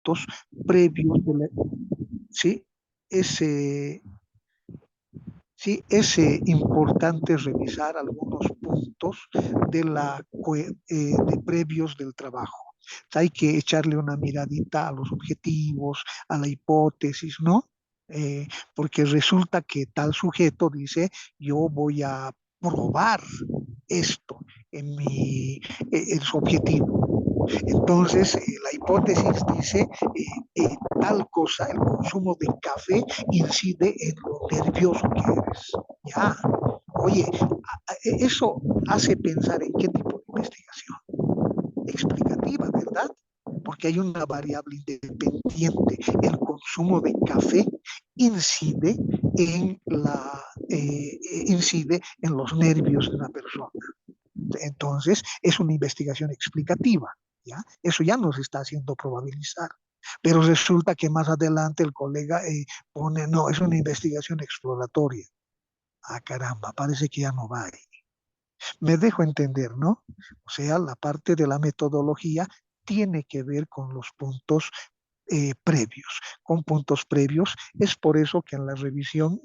puntos previos de la, ¿sí? Ese, sí, es importante revisar algunos puntos de previos del trabajo. Hay que echarle una miradita a los objetivos, a la hipótesis, ¿no? Porque resulta que tal sujeto dice, yo voy a probar esto en su objetivo. Entonces, la hipótesis dice, tal cosa, el consumo de café incide en lo nervioso que eres. Ya, oye, eso hace pensar en qué tipo de investigación explicativa, ¿verdad? Porque hay una variable independiente. El consumo de café incide incide en los nervios de una persona. Entonces, es una investigación explicativa, ¿ya? Eso ya nos está haciendo probabilizar. Pero resulta que más adelante el colega pone, no, es una investigación exploratoria. Ah, caramba, parece que ya no va ahí. Me dejo entender, ¿no? O sea, la parte de la metodología tiene que ver con los puntos previos, con puntos previos. Es por eso que en la revisión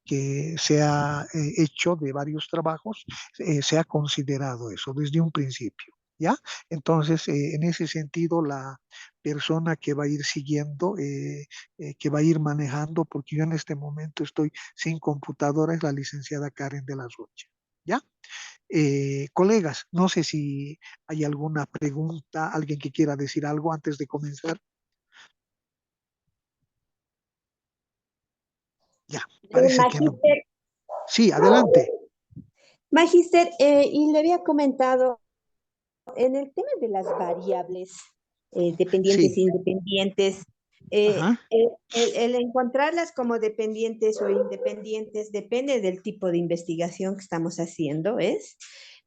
que se ha hecho de varios trabajos, se ha considerado eso desde un principio. ¿Ya? Entonces, en ese sentido, la persona que va a ir siguiendo, que va a ir manejando, porque yo en este momento estoy sin computadora, es la licenciada Karen de la Rocha. ¿Ya? Colegas, no sé si hay alguna pregunta, alguien que quiera decir algo antes de comenzar. Ya, parece que no. Magister, Sí, adelante. Magister, y le había comentado en el tema de las variables dependientes Sí, e independientes, ajá, el encontrarlas como dependientes o independientes depende del tipo de investigación que estamos haciendo, ¿es?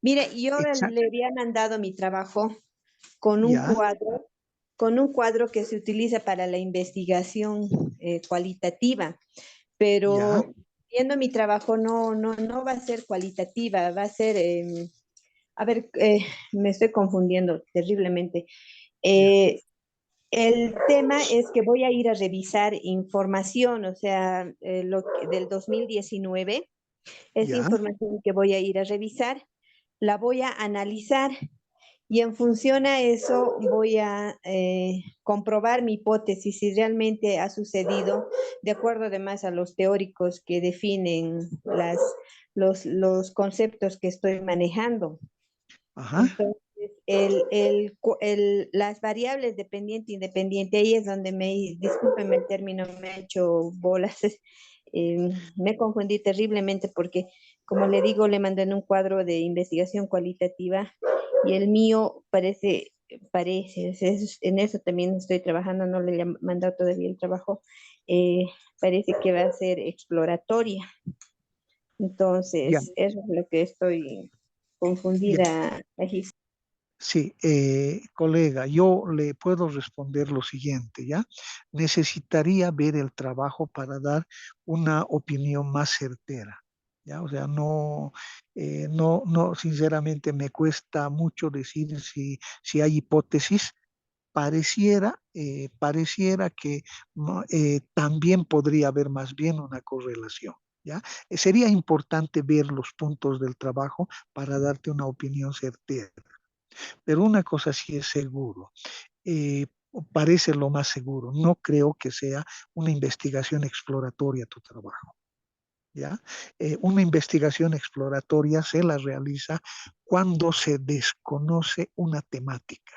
Mire, yo exacto. le había mandado mi trabajo con un Ya, cuadro, con un cuadro que se utiliza para la investigación cualitativa, ya, pero viendo mi trabajo no va a ser cualitativa, va a ser, a ver, me estoy confundiendo terriblemente. ya, Eh, el tema es que voy a ir a revisar información, o sea, del 2019, esa ya, información que voy a ir a revisar, la voy a analizar y en función a eso voy a comprobar mi hipótesis si realmente ha sucedido, de acuerdo además a los teóricos que definen los conceptos que estoy manejando. ajá, Entonces, las variables dependiente e independiente, ahí es donde discúlpeme el término, me ha hecho bolas. Me confundí terriblemente porque, como le digo, le mandé en un cuadro de investigación cualitativa y el mío parece, en eso también estoy trabajando, no le he mandado todavía el trabajo, eh, parece que va a ser exploratoria. ya, Entonces, eso es lo que estoy ya. confundida. Sí, colega, yo le puedo responder lo siguiente, ¿ya? Necesitaría ver el trabajo para dar una opinión más certera, ¿ya? O sea, no, sinceramente me cuesta mucho decir si hay hipótesis. Pareciera que también podría haber más bien una correlación, ¿ya? Sería importante ver los puntos del trabajo para darte una opinión certera. Pero una cosa sí es seguro, eh, parece lo más seguro. No creo que sea una investigación exploratoria tu trabajo, ¿ya? Una investigación exploratoria se la realiza cuando se desconoce una temática.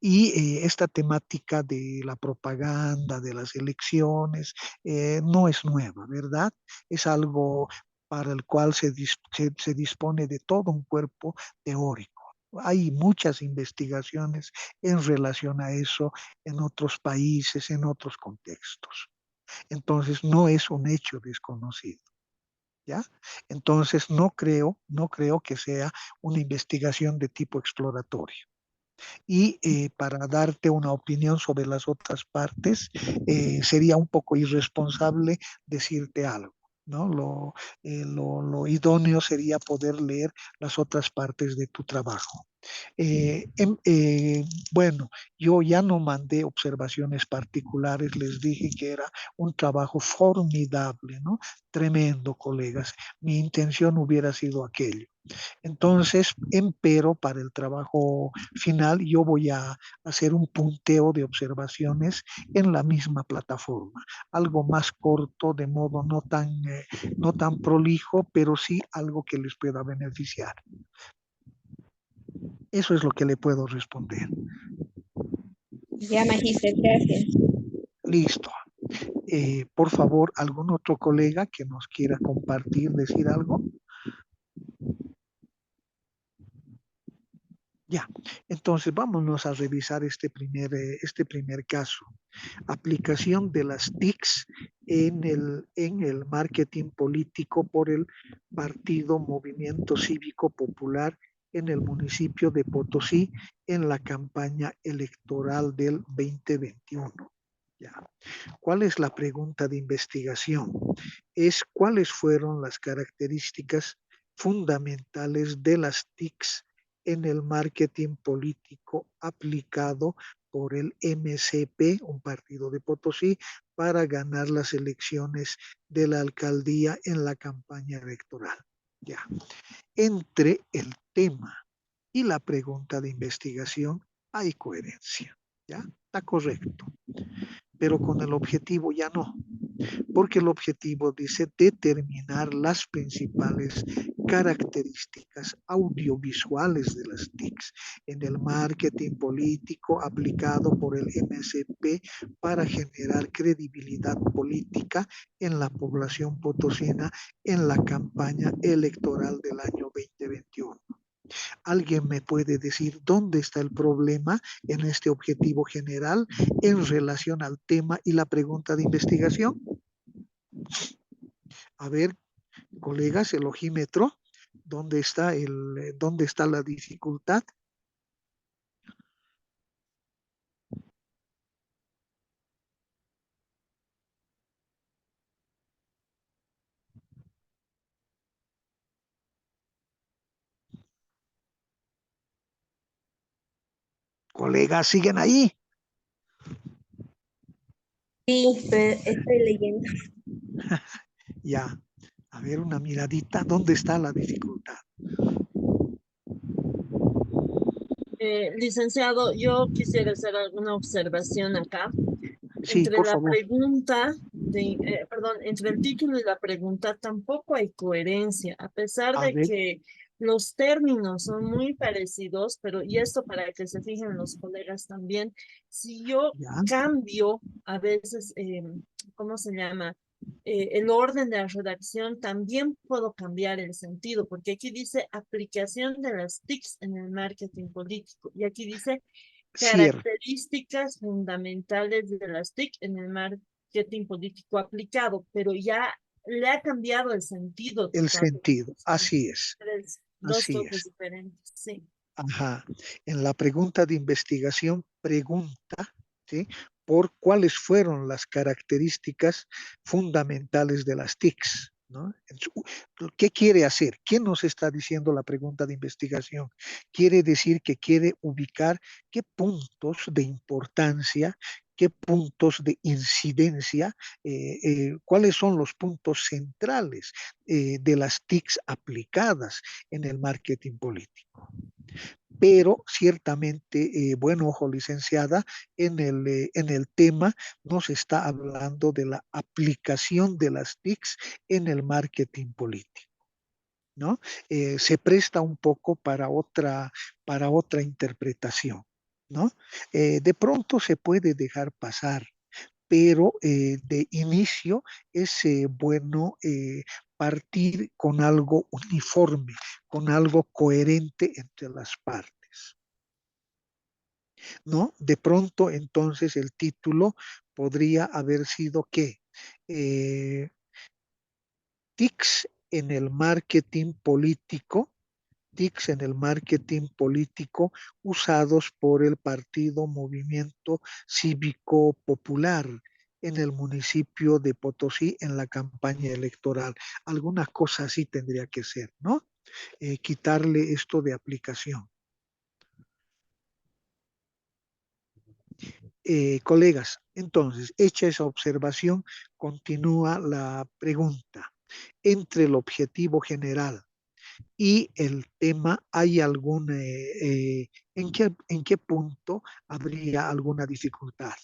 Y esta temática de la propaganda, de las elecciones, no es nueva, ¿verdad? Es algo para el cual se dispone de todo un cuerpo teórico. Hay muchas investigaciones en relación a eso en otros países, en otros contextos. Entonces, no es un hecho desconocido, ¿ya? Entonces, no creo que sea una investigación de tipo exploratorio. Y para darte una opinión sobre las otras partes, sería un poco irresponsable decirte algo, ¿no? Lo idóneo sería poder leer las otras partes de tu trabajo. Bueno, yo ya no mandé observaciones particulares, les dije que era un trabajo formidable, ¿no? Tremendo, colegas. Mi intención hubiera sido aquello. Entonces, empero para el trabajo final, yo voy a hacer un punteo de observaciones en la misma plataforma, algo más corto, de modo no tan prolijo, pero sí algo que les pueda beneficiar. Eso es lo que le puedo responder. Ya, magíster, gracias. Listo. Por favor, algún otro colega que nos quiera compartir, decir algo. Ya, entonces vámonos a revisar este primer caso. Aplicación de las TICs en el marketing político por el Partido Movimiento Cívico Popular en el municipio de Potosí en la campaña electoral del 2021. Ya. ¿Cuál es la pregunta de investigación? Es cuáles fueron las características fundamentales de las TICs en el marketing político aplicado por el MCP, un partido de Potosí, para ganar las elecciones de la alcaldía en la campaña electoral. Ya. Entre el tema y la pregunta de investigación hay coherencia. ¿Ya? Está correcto. Pero con el objetivo ya no, porque el objetivo dice determinar las principales características audiovisuales de las TICs en el marketing político aplicado por el MCP para generar credibilidad política en la población potosina en la campaña electoral del año 2021. ¿Alguien me puede decir dónde está el problema en este objetivo general en relación al tema y la pregunta de investigación? A ver, colegas, el ojímetro, dónde está la dificultad? Colegas, ¿siguen ahí? Sí, estoy leyendo. Ya, a ver una miradita, ¿dónde está la dificultad? Licenciado, yo quisiera hacer alguna observación acá. Sí, Entre por la favor. pregunta, perdón, entre el título y la pregunta tampoco hay coherencia, a pesar A de ver, que los términos son muy parecidos, pero y esto para que se fijen los colegas también, si yo ya, cambio a veces, ¿cómo se llama? El orden de la redacción, también puedo cambiar el sentido, porque aquí dice aplicación de las TICs en el marketing político y aquí dice cierto, características fundamentales de las TIC en el marketing político aplicado, pero ya le ha cambiado el sentido el totalmente. sentido, Son dos así cosas es. diferentes, sí. Ajá. En la pregunta de investigación pregunta, ¿sí? Por cuáles fueron las características fundamentales de las TICs, ¿no? ¿Qué quiere hacer? ¿Qué nos está diciendo la pregunta de investigación? Quiere decir que quiere ubicar qué puntos de importancia, qué puntos de incidencia, cuáles son los puntos centrales de las TICs aplicadas en el marketing político. Pero ciertamente, buen ojo, licenciada, en el tema nos está hablando de la aplicación de las TICs en el marketing político, ¿no? Se presta un poco para otra interpretación, ¿no? De pronto se puede dejar pasar, pero de inicio es bueno partir con algo uniforme, con algo coherente entre las partes. ¿No? De pronto, entonces, el título podría haber sido ¿qué? TICs en el marketing político, TICs en el marketing político usados por el Partido Movimiento Cívico Popular en el municipio de Potosí en la campaña electoral. Alguna cosa así tendría que ser, ¿no? Quitarle esto de aplicación. Colegas, entonces, hecha esa observación, continúa la pregunta. Entre el objetivo general y el tema, ¿hay algún, en qué punto habría alguna dificultad?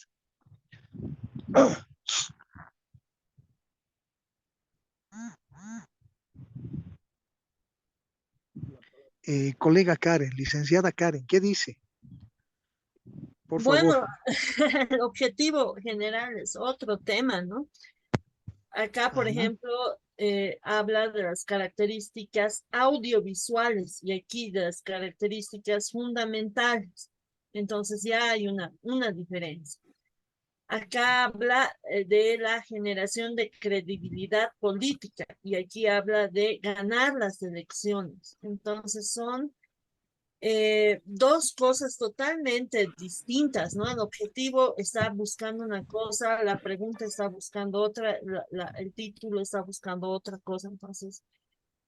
Colega Karen, licenciada Karen, ¿qué dice? Por favor. Bueno, el objetivo general es otro tema, ¿no? Acá, por Ajá. ejemplo, habla de las características audiovisuales y aquí de las características fundamentales. Entonces ya hay una diferencia. Acá habla de la generación de credibilidad política y aquí habla de ganar las elecciones. Entonces son dos cosas totalmente distintas, ¿no? El objetivo está buscando una cosa, la pregunta está buscando otra, el título está buscando otra cosa. Entonces,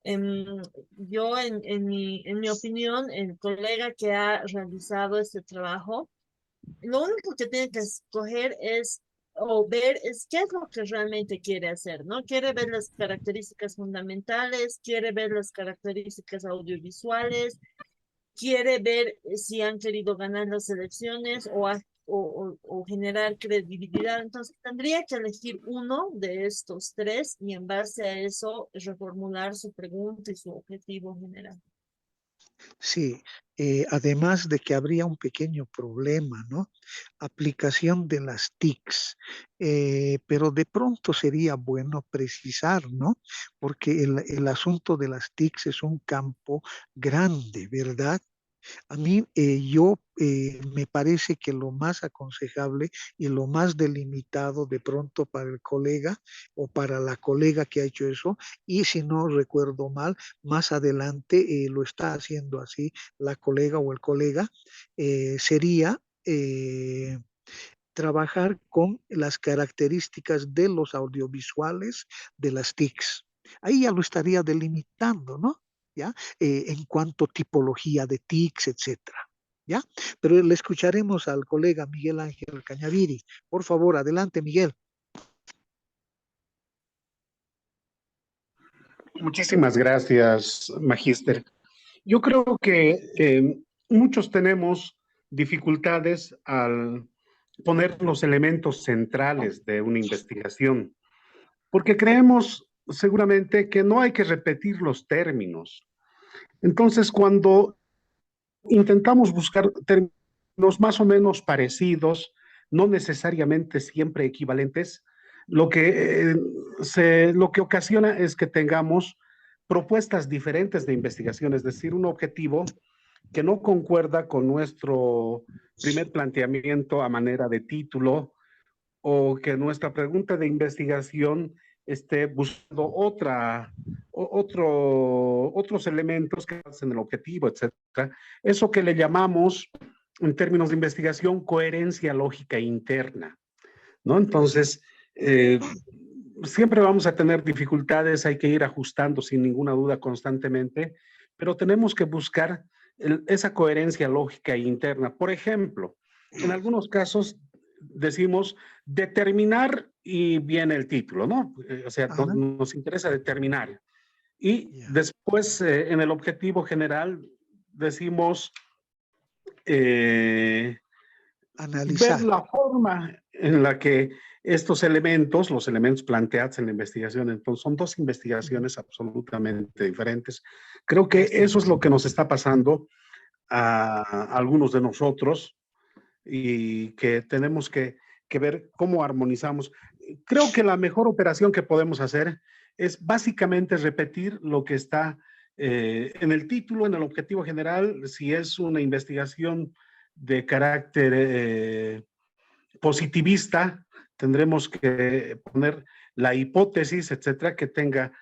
yo en mi opinión, el colega que ha realizado este trabajo, lo único que tiene que escoger es o ver es qué es lo que realmente quiere hacer, ¿no? Quiere ver las características fundamentales, quiere ver las características audiovisuales, quiere ver si han querido ganar las elecciones o generar credibilidad. Entonces, tendría que elegir uno de estos tres y en base a eso reformular su pregunta y su objetivo general. Sí, además de que habría un pequeño problema, ¿no? Aplicación de las TICs, pero de pronto sería bueno precisar, ¿no? Porque el asunto de las TICs es un campo grande, ¿verdad? A mí, me parece que lo más aconsejable y lo más delimitado de pronto para el colega o para la colega que ha hecho eso, y si no recuerdo mal, más adelante lo está haciendo así la colega o el colega, sería trabajar con las características de los audiovisuales de las TICs. Ahí ya lo estaría delimitando, ¿no? ¿Ya? En cuanto a tipología de TICs, etcétera. ¿Ya? Pero le escucharemos al colega Miguel Ángel Cañaviri. Por favor, adelante, Miguel. Muchísimas gracias, Magíster. Yo creo que muchos tenemos dificultades al poner los elementos centrales de una investigación, porque creemos seguramente que no hay que repetir los términos. Entonces, cuando intentamos buscar términos más o menos parecidos, no necesariamente siempre equivalentes, lo que ocasiona es que tengamos propuestas diferentes de investigación, es decir, un objetivo que no concuerda con nuestro primer planteamiento a manera de título o que nuestra pregunta de investigación esté buscando otros elementos que hacen el objetivo, etcétera. Eso que le llamamos, en términos de investigación, coherencia lógica interna, ¿no? Entonces, siempre vamos a tener dificultades, hay que ir ajustando sin ninguna duda constantemente, pero tenemos que buscar esa coherencia lógica interna. Por ejemplo, en algunos casos decimos determinar y viene el título, ¿no? O sea, nos interesa determinar. Y después, en el objetivo general, decimos analizar. ver la forma en la que estos elementos, los elementos planteados en la investigación, entonces son dos investigaciones absolutamente diferentes. Creo que eso es lo que nos está pasando a algunos de nosotros y que tenemos que ver cómo armonizamos. Creo que la mejor operación que podemos hacer es básicamente repetir lo que está en el título, en el objetivo general. Si es una investigación de carácter positivista, tendremos que poner la hipótesis, etcétera, que tenga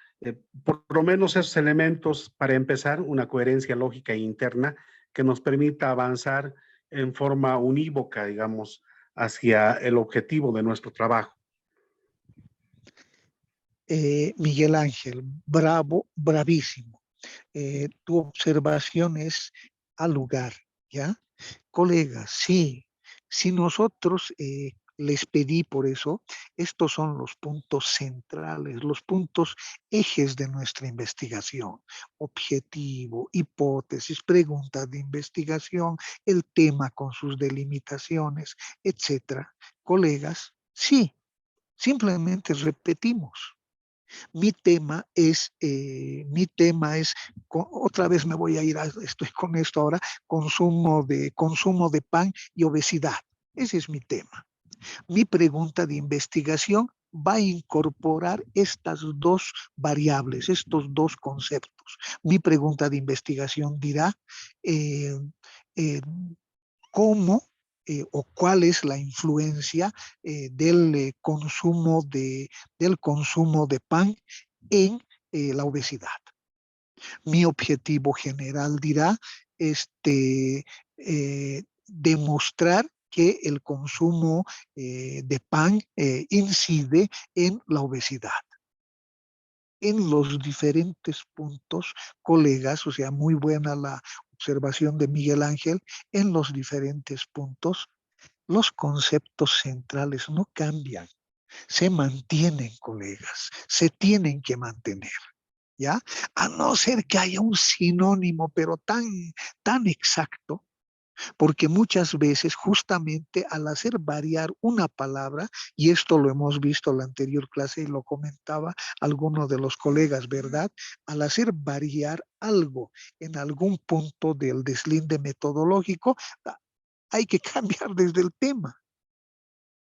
por lo menos esos elementos para empezar, una coherencia lógica interna que nos permita avanzar en forma unívoca, digamos, hacia el objetivo de nuestro trabajo. Miguel Ángel, bravo, bravísimo. Tu observación es al lugar, ¿ya? Colegas, sí, Si nosotros les pedí por eso, estos son los puntos centrales, los puntos ejes de nuestra investigación. Objetivo, hipótesis, preguntas de investigación, el tema con sus delimitaciones, etcétera. Colegas, sí, simplemente repetimos. Mi tema es, otra vez me voy a ir, estoy con esto ahora, consumo de pan y obesidad. Ese es mi tema. Mi pregunta de investigación va a incorporar estas dos variables, estos dos conceptos. Mi pregunta de investigación dirá eh, eh, cómo o cuál es la influencia del consumo de pan en la obesidad. Mi objetivo general dirá demostrar que el consumo de pan incide en la obesidad. En los diferentes puntos, colegas, o sea, muy buena la observación de Miguel Ángel, en los diferentes puntos, los conceptos centrales no cambian, se mantienen, colegas, se tienen que mantener. ¿Ya? A no ser que haya un sinónimo, pero tan exacto, porque muchas veces justamente al hacer variar una palabra, y esto lo hemos visto en la anterior clase y lo comentaba alguno de los colegas, ¿verdad? Al hacer variar algo en algún punto del deslinde metodológico, hay que cambiar desde el tema.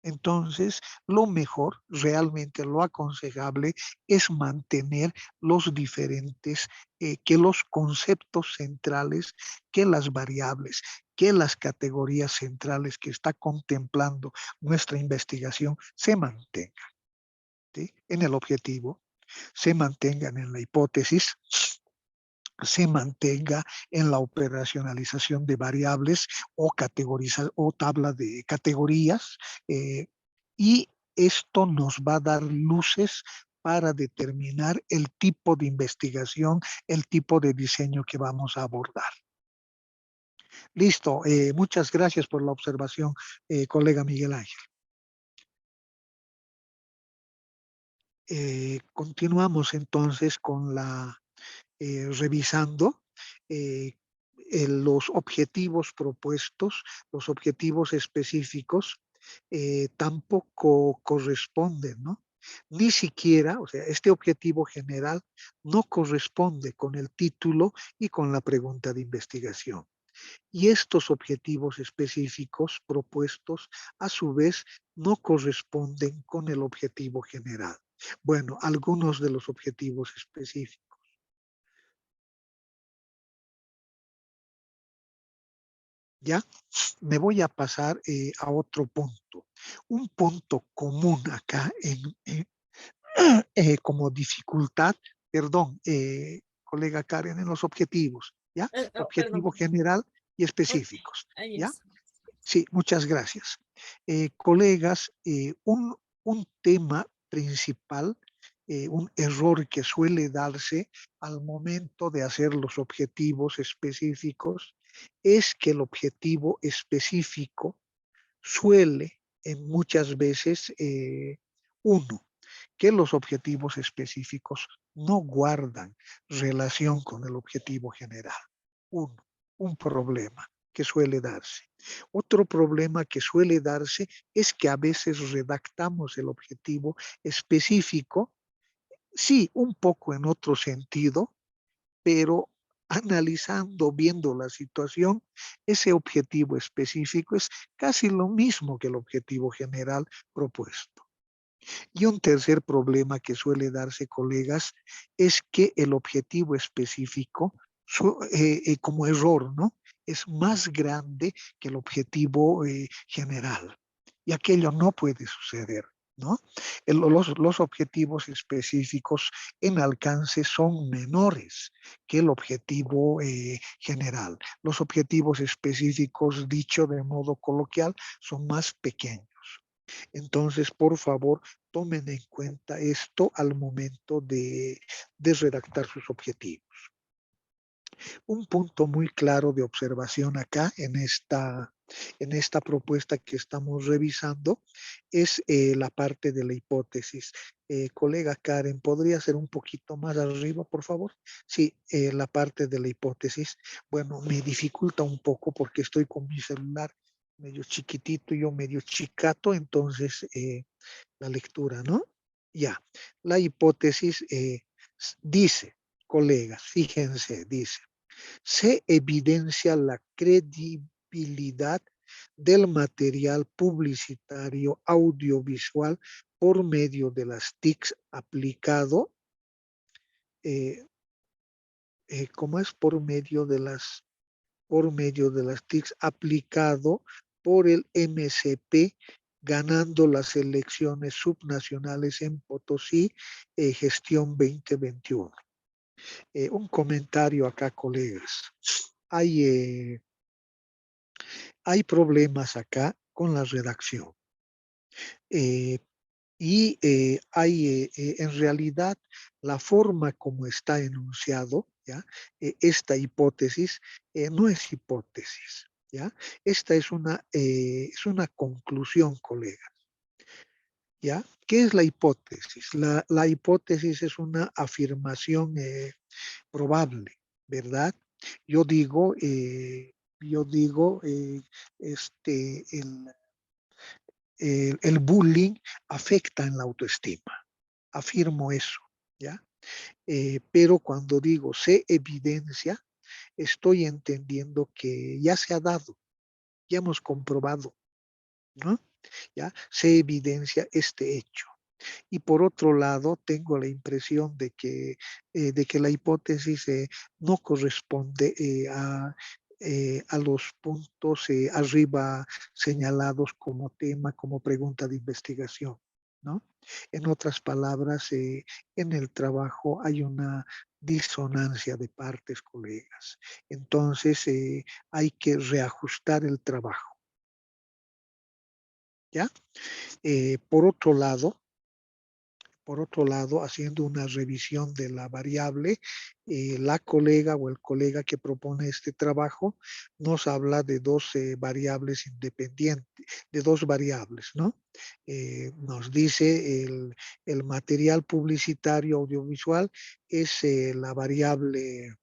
Entonces, lo mejor, realmente lo aconsejable es mantener los diferentes, que los conceptos centrales, que las variables, que las categorías centrales que está contemplando nuestra investigación se mantengan, ¿sí? En el objetivo, se mantengan en la hipótesis, se mantenga en la operacionalización de variables o tabla de categorías, y esto nos va a dar luces para determinar el tipo de investigación, el tipo de diseño que vamos a abordar. Listo, muchas gracias por la observación, colega Miguel Ángel. Continuamos entonces con revisando los objetivos propuestos, los objetivos específicos, tampoco corresponden, ¿no? Ni siquiera, o sea, este objetivo general no corresponde con el título y con la pregunta de investigación. Y estos objetivos específicos propuestos, a su vez, no corresponden con el objetivo general. Bueno, algunos de los objetivos específicos. ¿Ya? Me voy a pasar a otro punto. Un punto común acá como dificultad, perdón, colega Karen, en los objetivos, ¿ya? Objetivo Perdón. general y Ok, específicos, ahí ¿ya? es. Sí, muchas gracias. Colegas, un tema principal, un error que suele darse al momento de hacer los objetivos específicos es que el objetivo específico suele en muchas veces, uno, que los objetivos específicos no guardan relación con el objetivo general. Uno, un problema que suele darse. Otro problema que suele darse es que a veces redactamos el objetivo específico, sí, un poco en otro sentido, pero analizando, viendo la situación, ese objetivo específico es casi lo mismo que el objetivo general propuesto. Y un tercer problema que suele darse, colegas, es que el objetivo específico, como error, ¿no? Es más grande que el objetivo general. Y aquello no puede suceder, ¿no? Los objetivos específicos en alcance son menores que el objetivo general. Los objetivos específicos, dicho de modo coloquial, son más pequeños. Entonces, por favor, tomen en cuenta esto al momento de redactar sus objetivos. Un punto muy claro de observación acá en esta propuesta que estamos revisando es la parte de la hipótesis. Colega Karen, ¿podría ser un poquito más arriba, por favor? Sí, la parte de la hipótesis. Bueno, me dificulta un poco porque estoy con mi celular medio chiquitito y yo medio chicato, entonces la lectura, ¿no? Ya, la hipótesis dice, colegas, fíjense, dice, se evidencia la credibilidad del material publicitario audiovisual por medio de las TICs aplicado, eh, ¿cómo es? Por medio de las TICs aplicado por el MCP, ganando las elecciones subnacionales en Potosí, gestión 2021. Un comentario acá, colegas. Hay problemas acá con la redacción. En realidad, la forma como está enunciado, ¿ya? Esta hipótesis no es hipótesis, ¿ya? Esta es una conclusión, colega, ¿ya? ¿Qué es la hipótesis? La hipótesis es una afirmación probable, ¿verdad? Yo digo, este, el bullying afecta en la autoestima. Afirmo eso, ¿ya? Pero cuando digo se evidencia, estoy entendiendo que ya se ha dado, ya hemos comprobado, ¿no? Ya se evidencia este hecho. Y por otro lado, tengo la impresión de que la hipótesis no corresponde a los puntos arriba señalados como tema, como pregunta de investigación, ¿no? En otras palabras, en el trabajo hay una disonancia de partes, colegas. Entonces, hay que reajustar el trabajo, ¿ya? Por otro lado, haciendo una revisión de la variable, la colega o el colega que propone este trabajo nos habla de dos variables independientes, de dos variables, ¿no? Nos dice el material publicitario audiovisual es la variable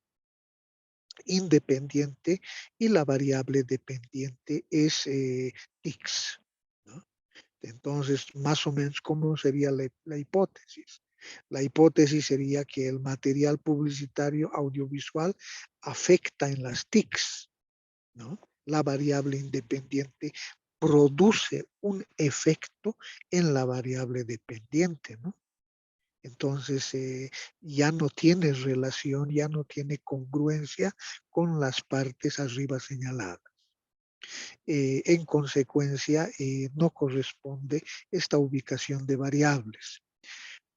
independiente y la variable dependiente es TICS, ¿no? Entonces, más o menos, ¿cómo sería la hipótesis? La hipótesis sería que el material publicitario audiovisual afecta en las TICs, ¿no? La variable independiente produce un efecto en la variable dependiente, ¿no? Entonces, ya no tiene relación, ya no tiene congruencia con las partes arriba señaladas. En consecuencia, no corresponde esta ubicación de variables.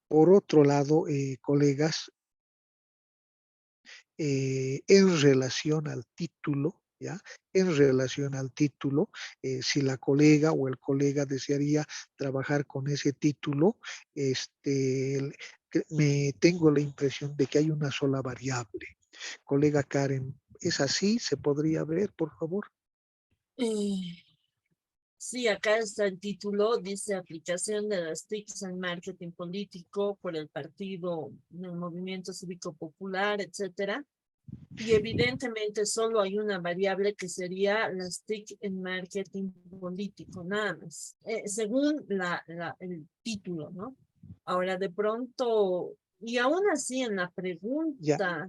Por otro lado, colegas, en relación al título, ¿ya? En relación al título, si la colega o el colega desearía trabajar con ese título, me tengo la impresión de que hay una sola variable. Colega Karen, ¿es así? ¿Se podría ver, por favor? Sí, acá está el título, dice aplicación de las TICs en marketing político por el partido, el movimiento cívico popular, etcétera. Y evidentemente solo hay una variable que sería las TIC en marketing político, nada más, según el título, ¿no? Ahora de pronto, y aún así en la Ya. pregunta,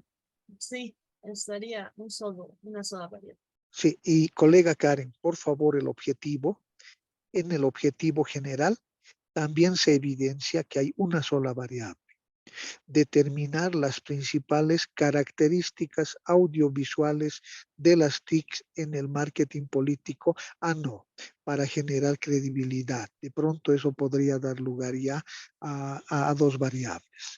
sí, estaría una sola variable. Sí, y colega Karen, por favor, en el objetivo general, también se evidencia que hay una sola variable. Determinar las principales características audiovisuales de las TICs en el marketing político, no, para generar credibilidad. De pronto eso podría dar lugar ya a dos variables.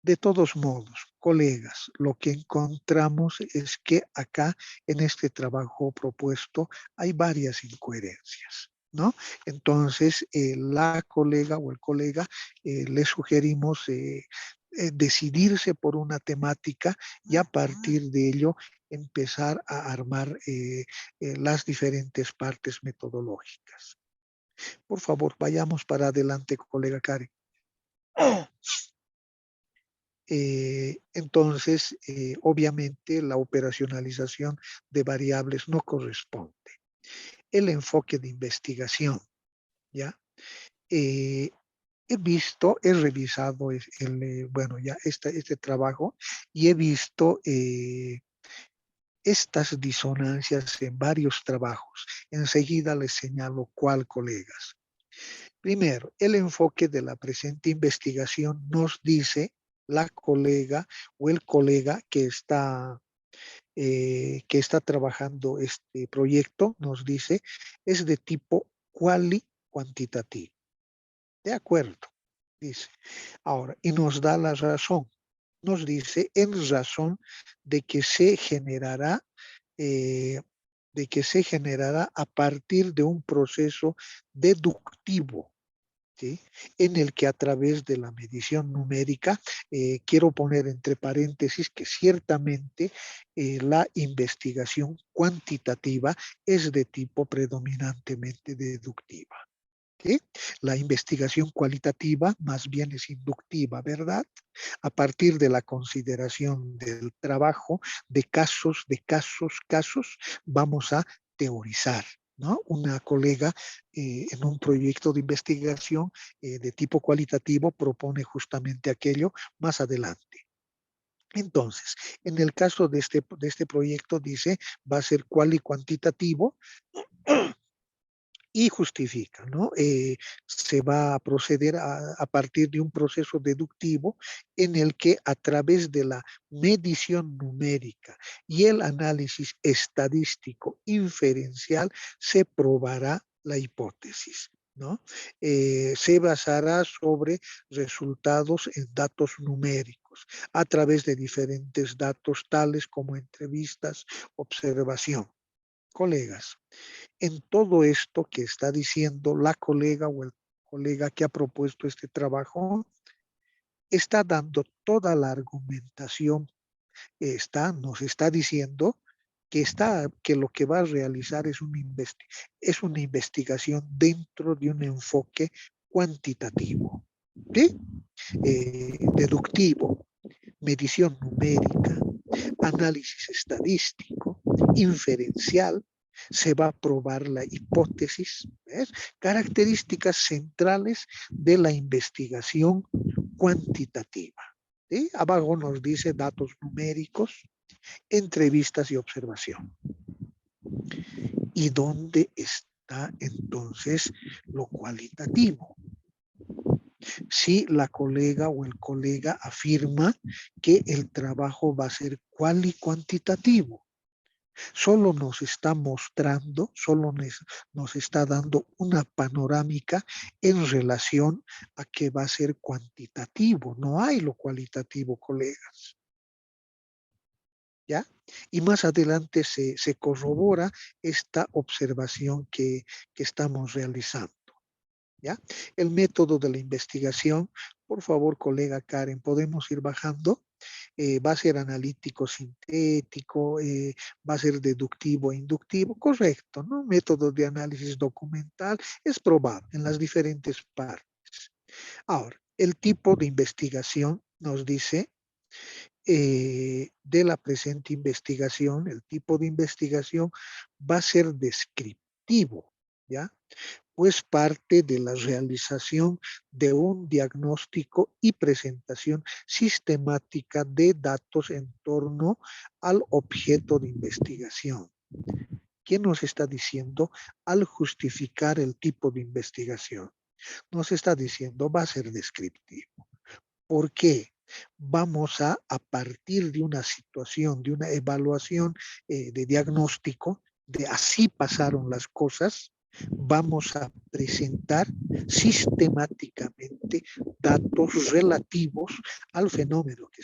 De todos modos, colegas, lo que encontramos es que acá en este trabajo propuesto hay varias incoherencias, ¿no? Entonces, la colega o el colega le sugerimos decidirse por una temática y a partir de ello empezar a armar las diferentes partes metodológicas. Por favor, vayamos para adelante, colega Karen. Entonces, obviamente, la operacionalización de variables no corresponde. El enfoque de investigación, ¿ya? He revisado bueno, ya este trabajo y he visto estas disonancias en varios trabajos. Enseguida les señalo cuál, colegas. Primero, el enfoque de la presente investigación nos dice la colega o el colega que está trabajando este proyecto, nos dice, es de tipo cuantitativo. De acuerdo, dice. Ahora, y nos da la razón. Nos dice en razón de que se generará a partir de un proceso deductivo, ¿sí? En el que a través de la medición numérica, quiero poner entre paréntesis que ciertamente la investigación cuantitativa es de tipo predominantemente deductiva. ¿Sí? La investigación cualitativa más bien es inductiva, ¿verdad? A partir de la consideración del trabajo de casos, vamos a teorizar, ¿no? Una colega en un proyecto de investigación de tipo cualitativo propone justamente aquello más adelante. Entonces, en el caso de este proyecto dice, va a ser cuantitativo, y justifica, ¿no? Se va a proceder a partir de un proceso deductivo en el que a través de la medición numérica y el análisis estadístico inferencial se probará la hipótesis, ¿no? Se basará sobre resultados en datos numéricos a través de diferentes datos tales como entrevistas, observación. Colegas, en todo esto que está diciendo la colega o el colega que ha propuesto este trabajo, está dando toda la argumentación, nos está diciendo que lo que va a realizar es una investigación dentro de un enfoque cuantitativo, ¿sí? Deductivo, medición numérica, análisis estadístico, inferencial. Se va a probar la hipótesis, ¿ves? Características centrales de la investigación cuantitativa. ¿Sí? Abajo nos dice datos numéricos, entrevistas y observación. ¿Y dónde está entonces lo cualitativo? Si la colega o el colega afirma que el trabajo va a ser cuantitativo, solo nos está mostrando, solo nos está dando una panorámica en relación a que va a ser cuantitativo. No hay lo cualitativo, colegas. ¿Ya? Y más adelante se corrobora esta observación que estamos realizando. ¿Ya? El método de la investigación, por favor, colega Karen, ¿podemos ir bajando? Va a ser analítico sintético, va a ser deductivo e inductivo, correcto, ¿no? Método de análisis documental es probado en las diferentes partes. Ahora, el tipo de investigación nos dice de la presente investigación, el tipo de investigación va a ser descriptivo, ¿ya? Pues parte de la realización de un diagnóstico y presentación sistemática de datos en torno al objeto de investigación. ¿Qué nos está diciendo al justificar el tipo de investigación? Nos está diciendo va a ser descriptivo. ¿Por qué? Vamos a partir de una situación, de una evaluación de diagnóstico, de así pasaron las cosas, vamos a presentar sistemáticamente datos relativos al fenómeno que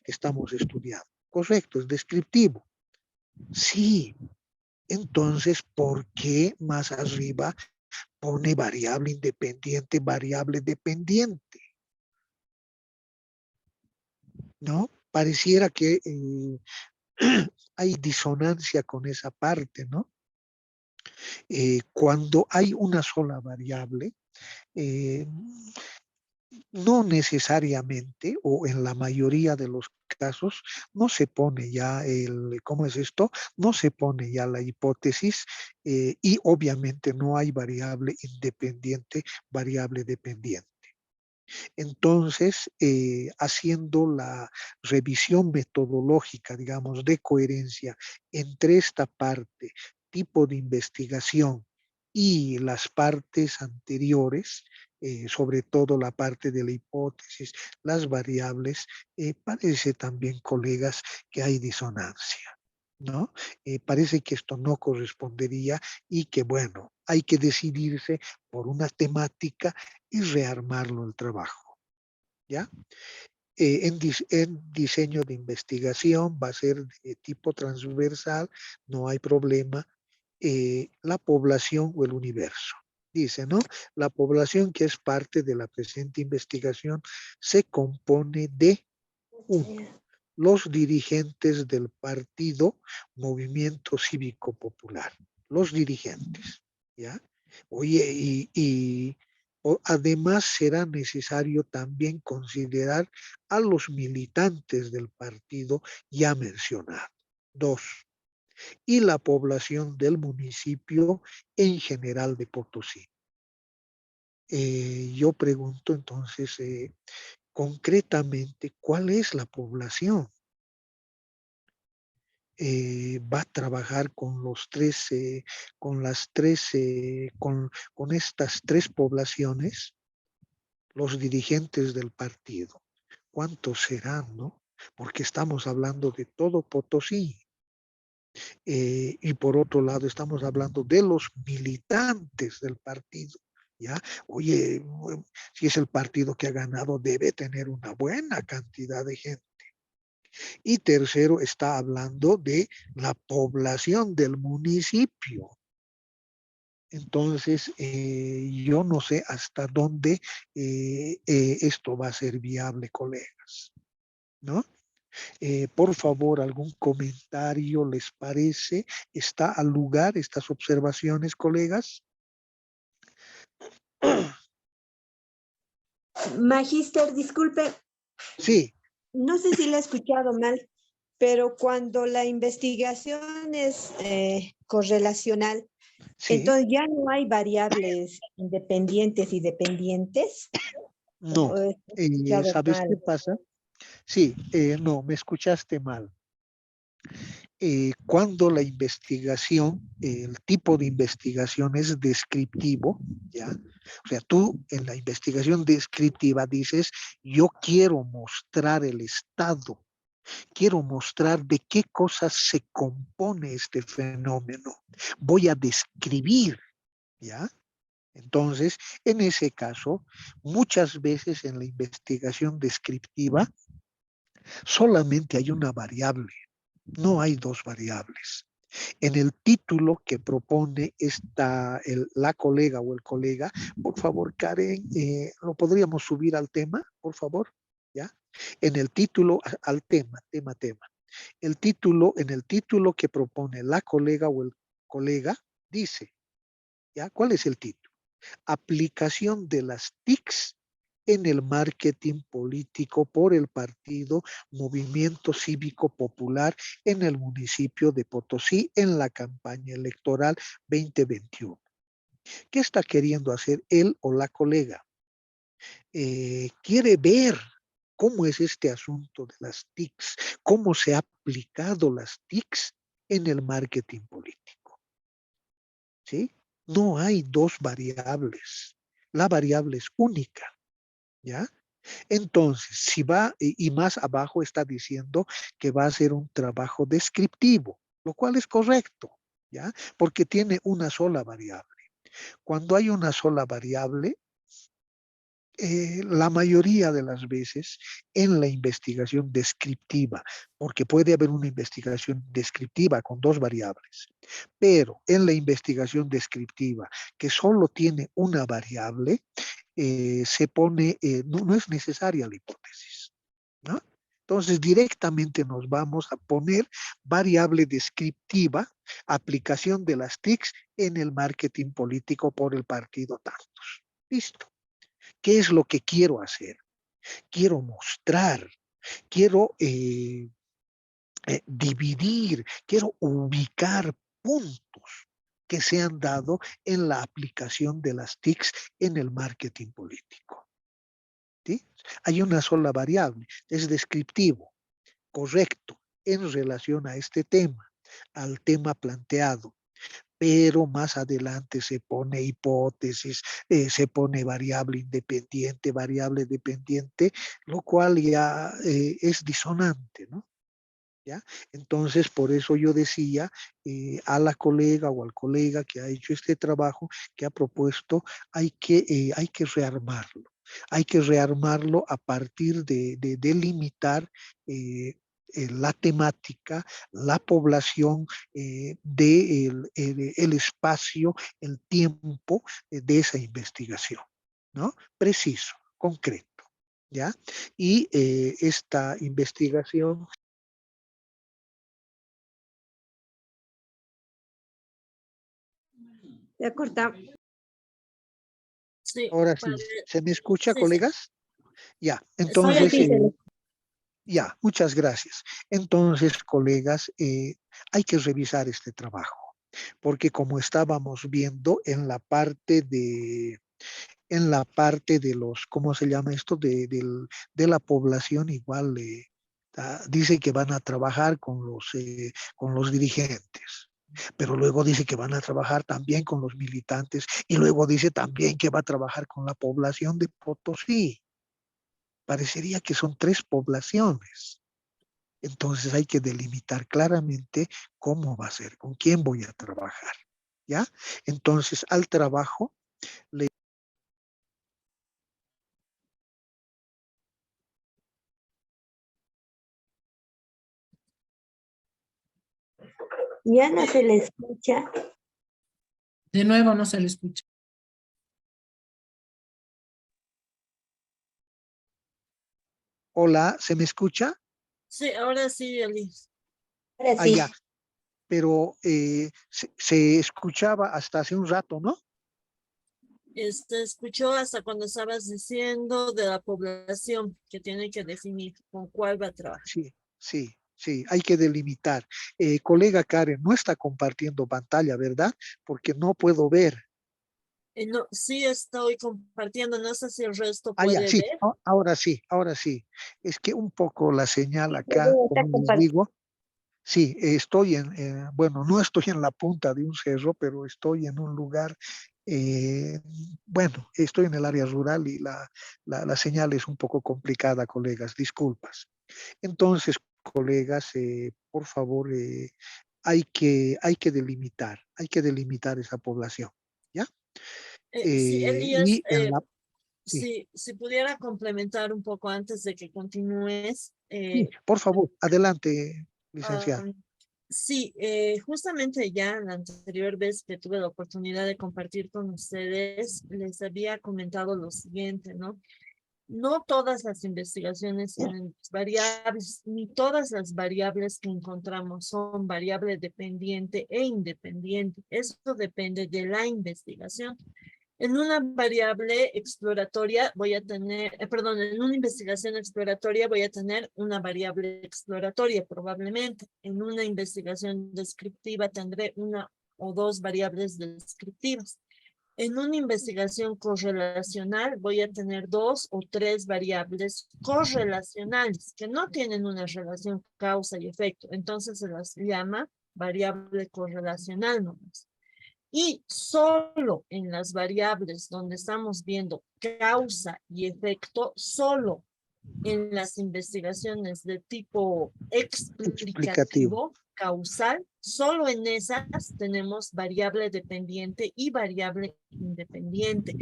estamos estudiando. Correcto, es descriptivo. Sí, entonces, ¿por qué más arriba pone variable independiente, variable dependiente? ¿no? Pareciera que hay disonancia con esa parte, ¿no? Cuando hay una sola variable, eh, no necesariamente, o en la mayoría de los casos, no se pone ya ¿cómo es esto? No se pone ya la hipótesis y obviamente no hay variable independiente, variable dependiente. Entonces, haciendo la revisión metodológica, digamos, de coherencia entre esta parte, tipo de investigación y las partes anteriores, sobre todo la parte de la hipótesis, las variables, parece también, colegas, que hay disonancia, ¿no? Parece que esto no correspondería y que, bueno, hay que decidirse por una temática y rearmarlo el trabajo, ¿ya? En diseño de investigación va a ser de tipo transversal, no hay problema. La población o el universo. Dice, ¿no? La población que es parte de la presente investigación se compone de, uno, los dirigentes del partido Movimiento Cívico Popular. Los dirigentes, ¿ya? Oye, además será necesario también considerar a los militantes del partido ya mencionado. Dos, y la población del municipio en general de Potosí. Yo pregunto entonces, concretamente, ¿cuál es la población? Va a trabajar con los tres, con las tres, con estas tres poblaciones, los dirigentes del partido. ¿Cuántos serán, no? Porque estamos hablando de todo Potosí. Y por otro lado, estamos hablando de los militantes del partido. ¿Ya? Oye, si es el partido que ha ganado, debe tener una buena cantidad de gente. Y tercero, está hablando de la población del municipio. Entonces, yo no sé hasta dónde esto va a ser viable, colegas, ¿no? Por favor, algún comentario les parece. ¿Está al lugar estas observaciones, colegas? Magíster, disculpe, Sí, no sé si la he escuchado mal, pero cuando la investigación es correlacional, sí, entonces ya no hay variables independientes y dependientes. no. ¿O he escuchado ¿Sabes qué mal? pasa? Sí, no, me escuchaste mal. Cuando la investigación, el tipo de investigación es descriptivo, ¿ya? O sea, tú en la investigación descriptiva dices, yo quiero mostrar el estado, quiero mostrar de qué cosas se compone este fenómeno, voy a describir, ¿ya? Entonces, en ese caso, muchas veces en la investigación descriptiva solamente hay una variable, no hay dos variables. En el título que propone la colega o el colega, por favor, Karen, ¿lo podríamos subir al tema, por favor? ¿Ya? En el título, al tema. En el título que propone la colega o el colega, dice, ¿ya? ¿Cuál es el título? Aplicación de las TICs en el marketing político por el partido Movimiento Cívico Popular en el municipio de Potosí en la campaña electoral 2021. ¿Qué está queriendo hacer él o la colega? Quiere ver cómo es este asunto de las TICs, cómo se ha aplicado las TICs en el marketing político. ¿Sí? No hay dos variables. La variable es única. ¿Ya? Entonces, si va, y más abajo está diciendo que va a ser un trabajo descriptivo, lo cual es correcto, ¿ya? Porque tiene una sola variable. Cuando hay una sola variable, la mayoría de las veces en la investigación descriptiva, porque puede haber una investigación descriptiva con dos variables, pero en la investigación descriptiva que solo tiene una variable, se pone, no es necesaria la hipótesis, ¿no? Entonces, directamente nos vamos a poner variable descriptiva, aplicación de las TICs en el marketing político por el partido tantos. Listo. ¿Qué es lo que quiero hacer? Quiero mostrar, quiero dividir, quiero ubicar puntos que se han dado en la aplicación de las TICs en el marketing político. ¿Sí? Hay una sola variable, es descriptivo, correcto, en relación a este tema, al tema planteado, pero más adelante se pone hipótesis, se pone variable dependiente, lo cual ya es disonante, ¿no? ¿Ya? Entonces, por eso yo decía a la colega o al colega que ha hecho este trabajo, que ha propuesto, hay que rearmarlo. Hay que rearmarlo a partir de delimitar la temática, la población, el espacio, el tiempo de esa investigación, ¿no? Preciso, concreto, ¿ya? Y esta investigación. Se ha cortado. Sí, Ahora sí, ¿se me escucha, sí, colegas? Ya, sí, entonces, Sí, ya, muchas gracias. Entonces, colegas, hay que revisar este trabajo, porque como estábamos viendo en la parte de los, ¿cómo se llama esto? De la población, igual dice que van a trabajar con los dirigentes. Pero luego dice que van a trabajar también con los militantes y luego dice también que va a trabajar con la población de Potosí. Parecería que son tres poblaciones. Entonces hay que delimitar claramente cómo va a ser, con quién voy a trabajar. ¿Ya? Entonces al trabajo le... Ya no se le escucha. De nuevo no se le escucha. Hola, ¿se me escucha? sí, ahora sí, Elise. Ahora sí. Allá. Pero se escuchaba hasta hace un rato, ¿no? Escuchó hasta cuando estabas diciendo de la población que tiene que definir con cuál va a trabajar. Sí, sí, sí, hay que delimitar. Colega Karen, no está compartiendo pantalla, ¿verdad? Porque no puedo ver. No, sí estoy compartiendo, no sé si el resto Ah, ya, puede sí, ver. ahora sí, ahora sí. Es que un poco la señal acá, Está como les compartiendo. digo, sí, estoy bueno, no estoy en la punta de un cerro, pero estoy en un lugar, bueno, estoy en el área rural y la señal es un poco complicada, colegas, disculpas. Entonces, colegas, por favor, hay que delimitar esa población, ¿ya? Sí, Elías, Y en la, sí, si pudiera complementar un poco antes de que continúes. sí, por favor, adelante, licenciada. Um, sí, justamente ya la anterior vez que tuve la oportunidad de compartir con ustedes, les había comentado lo siguiente, ¿no? No todas las investigaciones tienen variables, ni todas las variables que encontramos son variable dependiente e independiente. Eso depende de la investigación. En una variable exploratoria voy a tener, perdón, en una investigación exploratoria voy a tener una variable exploratoria probablemente. En una investigación descriptiva tendré una o dos variables descriptivas. En una investigación correlacional voy a tener dos o tres variables correlacionales que no tienen una relación causa y efecto. Entonces se las llama variable correlacional nomás. Y solo en las variables donde estamos viendo causa y efecto, solo en las investigaciones de tipo Explicativo. explicativo, causal, solo en esas tenemos variable dependiente y variable independiente.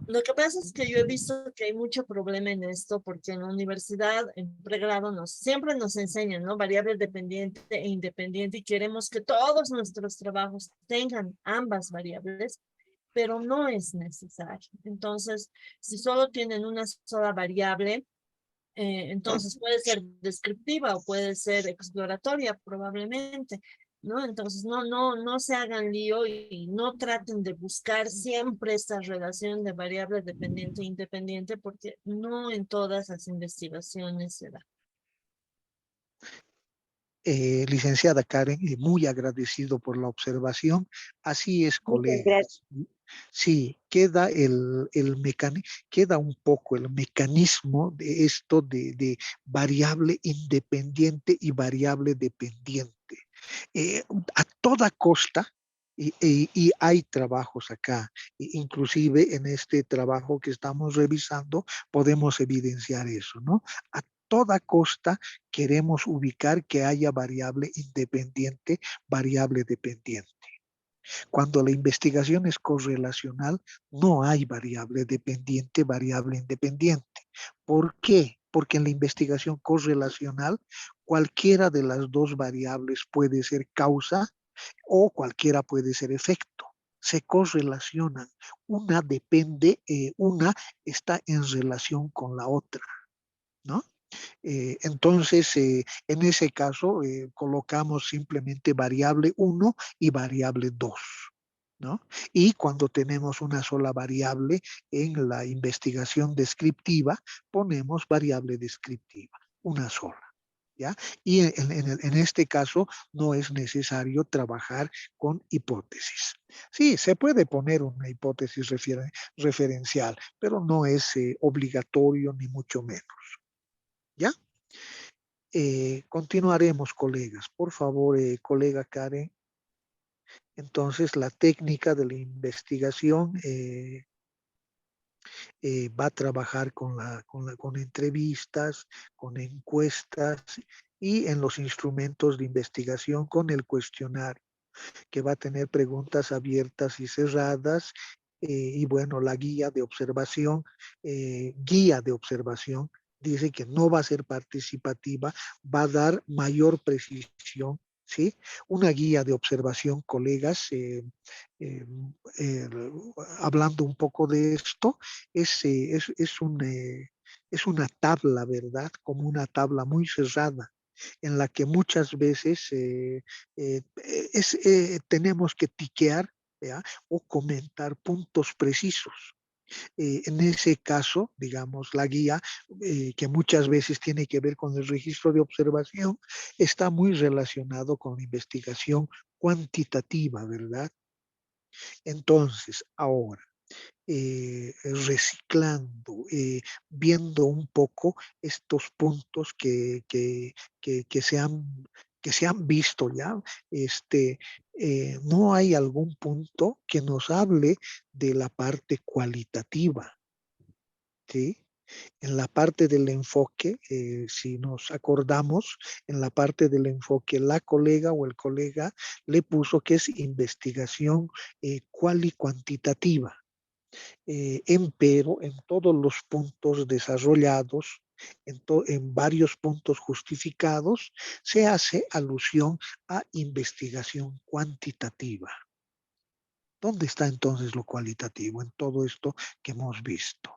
Lo que pasa es que yo he visto que hay mucho problema en esto porque en la universidad, en pregrado, siempre nos enseñan, ¿no? Variable dependiente e independiente y queremos que todos nuestros trabajos tengan ambas variables, pero no es necesario. Entonces, si solo tienen una sola variable, Entonces puede ser descriptiva o puede ser exploratoria probablemente, ¿no? Entonces no se hagan lío y no traten de buscar siempre esta relación de variable dependiente e independiente porque no en todas las investigaciones se da. Licenciada Karen, muy agradecido por la observación. Así es, Muchas gracias. colegas. Sí, queda queda un poco el mecanismo de esto de variable independiente y variable dependiente. A toda costa, y hay trabajos acá, inclusive en este trabajo que estamos revisando, podemos evidenciar eso, ¿no? A toda costa queremos ubicar que haya variable independiente, variable dependiente. Cuando la investigación es correlacional, no hay variable dependiente, variable independiente. ¿Por qué? Porque en la investigación correlacional, cualquiera de las dos variables puede ser causa o cualquiera puede ser efecto. Se correlacionan. Una depende, una está en relación con la otra, ¿no? Entonces, en ese caso, colocamos simplemente variable 1 y variable 2, ¿no? Y cuando tenemos una sola variable en la investigación descriptiva, ponemos variable descriptiva, una sola. ¿Ya? Y en este caso no es necesario trabajar con hipótesis. Sí, se puede poner una hipótesis referencial, pero no es obligatorio ni mucho menos. ¿Ya? Continuaremos, colegas. Por favor, colega Karen. Entonces, la técnica de la investigación va a trabajar con entrevistas, con encuestas y en los instrumentos de investigación con el cuestionario, que va a tener preguntas abiertas y cerradas. Y bueno, la guía de observación, dice que no va a ser participativa, va a dar mayor precisión, ¿sí? Una guía de observación, colegas, eh, eh, hablando un poco de esto, es una tabla, ¿verdad? Como una tabla muy cerrada, en la que muchas veces tenemos que tiquear, ¿ya? O comentar puntos precisos. En ese caso, digamos, la guía, que muchas veces tiene que ver con el registro de observación, está muy relacionado con la investigación cuantitativa, ¿verdad? Entonces, ahora, reciclando, viendo un poco estos puntos que se han visto ya, no hay algún punto que nos hable de la parte cualitativa, ¿sí? En la parte del enfoque, si nos acordamos, en la parte del enfoque, la colega o el colega le puso que es investigación cual y cuantitativa. Empero en todos los puntos desarrollados, en varios puntos justificados, se hace alusión a investigación cuantitativa. ¿Dónde está entonces lo cualitativo en todo esto que hemos visto?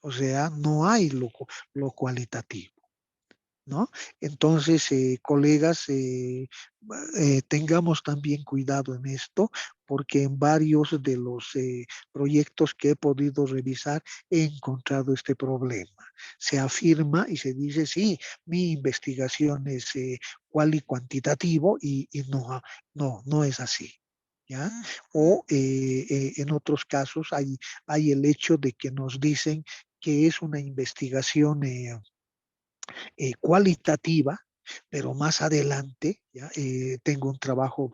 O sea, no hay lo cualitativo, ¿no? Entonces, colegas, tengamos también cuidado en esto, porque en varios de los proyectos que he podido revisar he encontrado este problema. Se afirma y se dice, sí, mi investigación es cual y cuantitativo y no es así. ¿Ya? O en otros casos hay el hecho de que nos dicen que es una investigación cualitativa, pero más adelante, ¿ya? Tengo un trabajo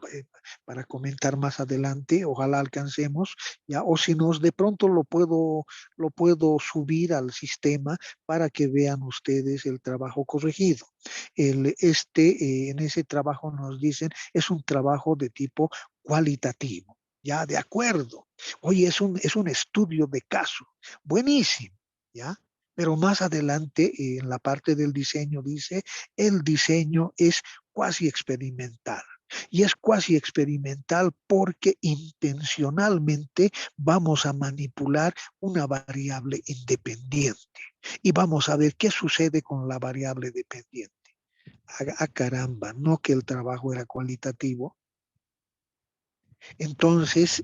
para comentar más adelante, ojalá alcancemos, ¿ya? O si nos de pronto lo puedo subir al sistema para que vean ustedes el trabajo corregido. En ese trabajo nos dicen, es un trabajo de tipo cualitativo, ¿ya? De acuerdo. Oye, es un estudio de caso, buenísimo, ¿ya? Pero más adelante, en la parte del diseño, dice, el diseño es cuasi experimental. Y es cuasi experimental porque intencionalmente vamos a manipular una variable independiente y vamos a ver qué sucede con la variable dependiente. Caramba, no que el trabajo era cualitativo. Entonces,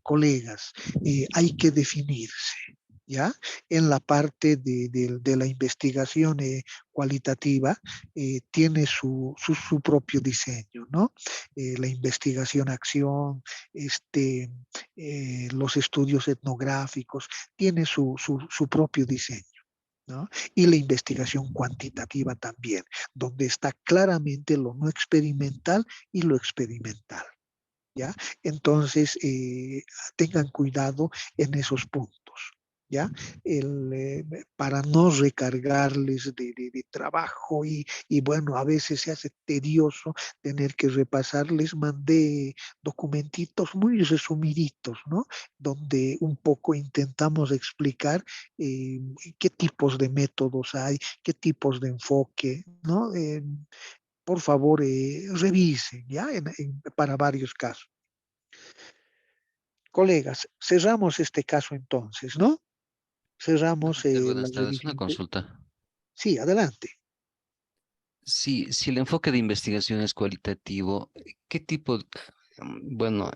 colegas, hay que definirse, ¿ya? En la parte de la investigación cualitativa tiene su propio diseño, ¿no? La investigación-acción, los estudios etnográficos, tiene su propio diseño. ¿No? Y la investigación cuantitativa también, donde está claramente lo no experimental y lo experimental. ¿Ya? Entonces, tengan cuidado en esos puntos, ¿ya? Para no recargarles de trabajo y bueno, a veces se hace tedioso tener que repasar. Les mandé documentitos muy resumiditos, ¿no? Donde un poco intentamos explicar qué tipos de métodos hay, qué tipos de enfoque, ¿no? Por favor, revisen, ¿ya? Para varios casos. Colegas, cerramos este caso entonces, ¿no? Cerramos Máster, la buenas tardes. Una revisión. consulta. Sí, adelante. Si el enfoque de investigación es cualitativo, ¿qué tipo, bueno,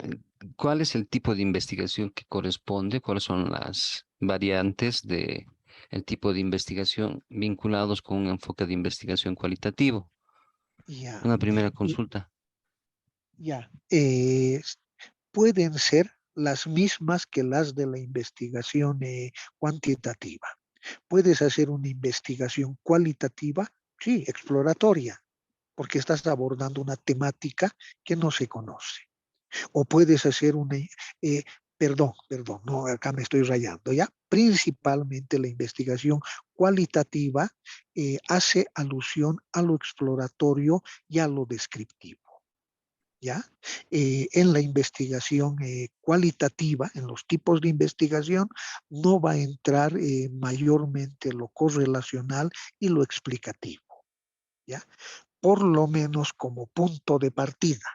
cuál es el tipo de investigación que corresponde? ¿Cuáles son las variantes de el tipo de investigación vinculados con un enfoque de investigación cualitativo? Ya, Una primera y- consulta. ya. Pueden ser las mismas que las de la investigación cuantitativa. Puedes hacer una investigación cualitativa, sí, exploratoria, porque estás abordando una temática que no se conoce. O puedes hacer una, eh, perdón, no, acá me estoy rayando, ¿ya? Principalmente la investigación cualitativa hace alusión a lo exploratorio y a lo descriptivo. ¿Ya? En la investigación cualitativa, en los tipos de investigación, no va a entrar mayormente lo correlacional y lo explicativo, ¿ya? Por lo menos como punto de partida.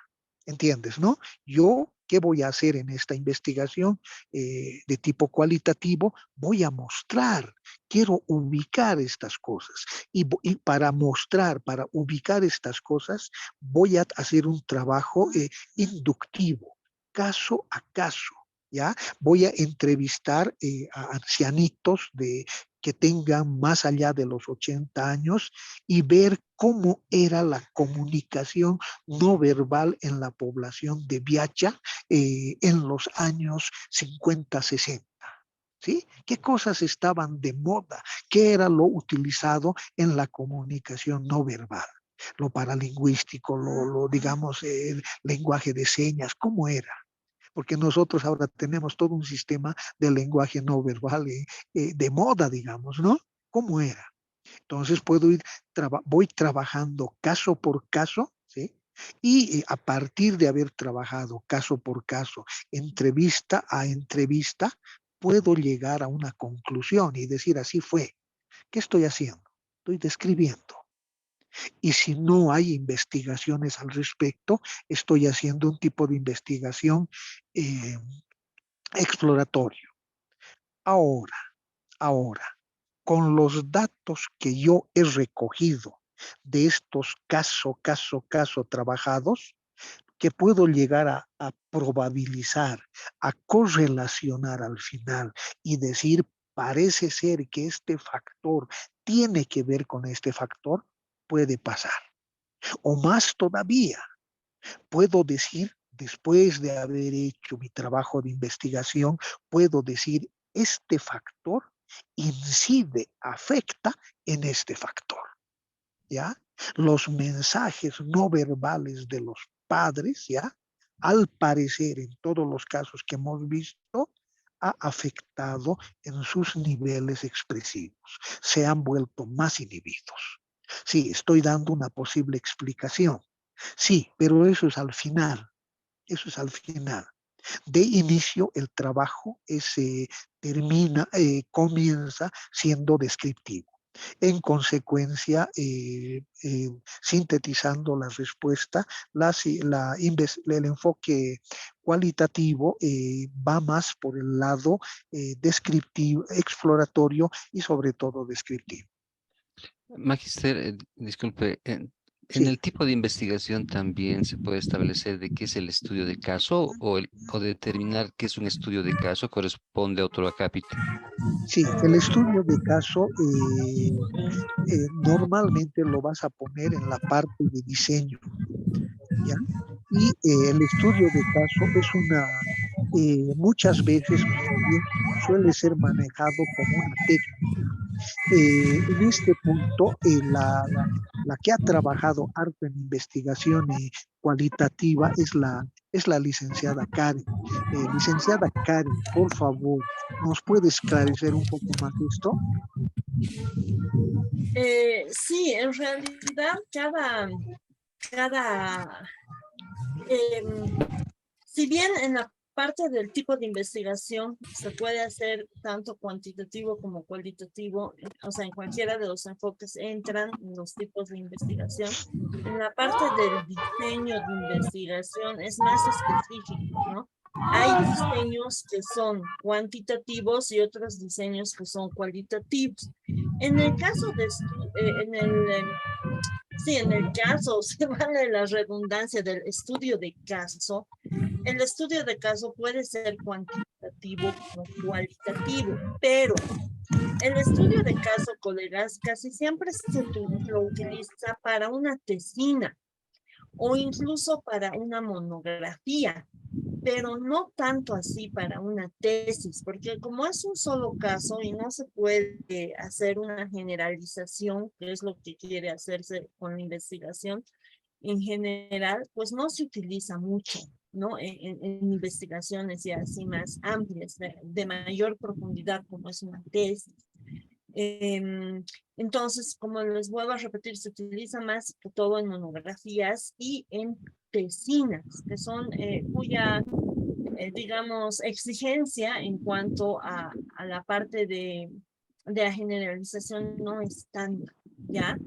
¿Entiendes, no? Yo, ¿qué voy a hacer en esta investigación de tipo cualitativo? Voy a mostrar, quiero ubicar estas cosas. Y para mostrar, para ubicar estas cosas, voy a hacer un trabajo inductivo, caso a caso. ¿Ya? Voy a entrevistar a ancianitos que tengan más allá de los 80 años y ver cómo era la comunicación no verbal en la población de Viacha en los años 50, 60. ¿Sí? ¿Qué cosas estaban de moda? ¿Qué era lo utilizado en la comunicación no verbal? Lo paralingüístico, digamos, el lenguaje de señas, ¿cómo era? Porque nosotros ahora tenemos todo un sistema de lenguaje no verbal de moda, digamos, ¿no? ¿Cómo era? Entonces voy trabajando caso por caso, ¿sí? Y a partir de haber trabajado caso por caso, entrevista a entrevista, puedo llegar a una conclusión y decir, así fue. ¿Qué estoy haciendo? Estoy describiendo. Y si no hay investigaciones al respecto, estoy haciendo un tipo de investigación eh, exploratorio. Ahora, ahora, con los datos que yo he recogido de estos caso trabajados, que puedo llegar a probabilizar, a correlacionar al final y decir, parece ser que este factor tiene que ver con este factor, puede pasar. O más todavía, puedo decir, después de haber hecho mi trabajo de investigación, puedo decir, este factor incide, afecta en este factor. ¿Ya? Los mensajes no verbales de los padres, ¿ya? Al parecer, en todos los casos que hemos visto, ha afectado en sus niveles expresivos. Se han vuelto más inhibidos. Sí, estoy dando una posible explicación. Sí, pero eso es al final. Eso es al final. De inicio, el trabajo comienza siendo descriptivo. En consecuencia, sintetizando la respuesta, el enfoque cualitativo va más por el lado descriptivo, exploratorio y sobre todo descriptivo. Magister, disculpe, en Sí. el tipo de investigación también se puede establecer de qué es el estudio de caso o determinar qué es un estudio de caso corresponde a otro acápite. Sí, el estudio de caso normalmente lo vas a poner en la parte de diseño, ¿ya? Y el estudio de caso es muchas veces más bien suele ser manejado como una técnica. En este punto, la que ha trabajado harto en investigación cualitativa es la licenciada Karen. Licenciada Karen, por favor, ¿nos puede esclarecer un poco más esto? Sí, en realidad cada si bien en la parte del tipo de investigación se puede hacer tanto cuantitativo como cualitativo, o sea, en cualquiera de los enfoques entran los tipos de investigación. En la parte del diseño de investigación es más específico, ¿no? Hay diseños que son cuantitativos y otros diseños que son cualitativos. En el caso de, sí, en el caso, se vale la redundancia del estudio de caso, el estudio de caso puede ser cuantitativo o cualitativo, pero el estudio de caso, colegas, casi siempre lo utiliza para una tesina o incluso para una monografía, pero no tanto así para una tesis, porque como es un solo caso y no se puede hacer una generalización, que es lo que quiere hacerse con la investigación, en general, pues no se utiliza mucho, ¿no? En investigaciones ya así más amplias, de mayor profundidad, como es una tesis. Entonces, como les vuelvo a repetir, se utiliza más que todo en monografías y en tesinas, que son cuya, digamos, exigencia en cuanto a la parte de la generalización no es tanta, ¿ya?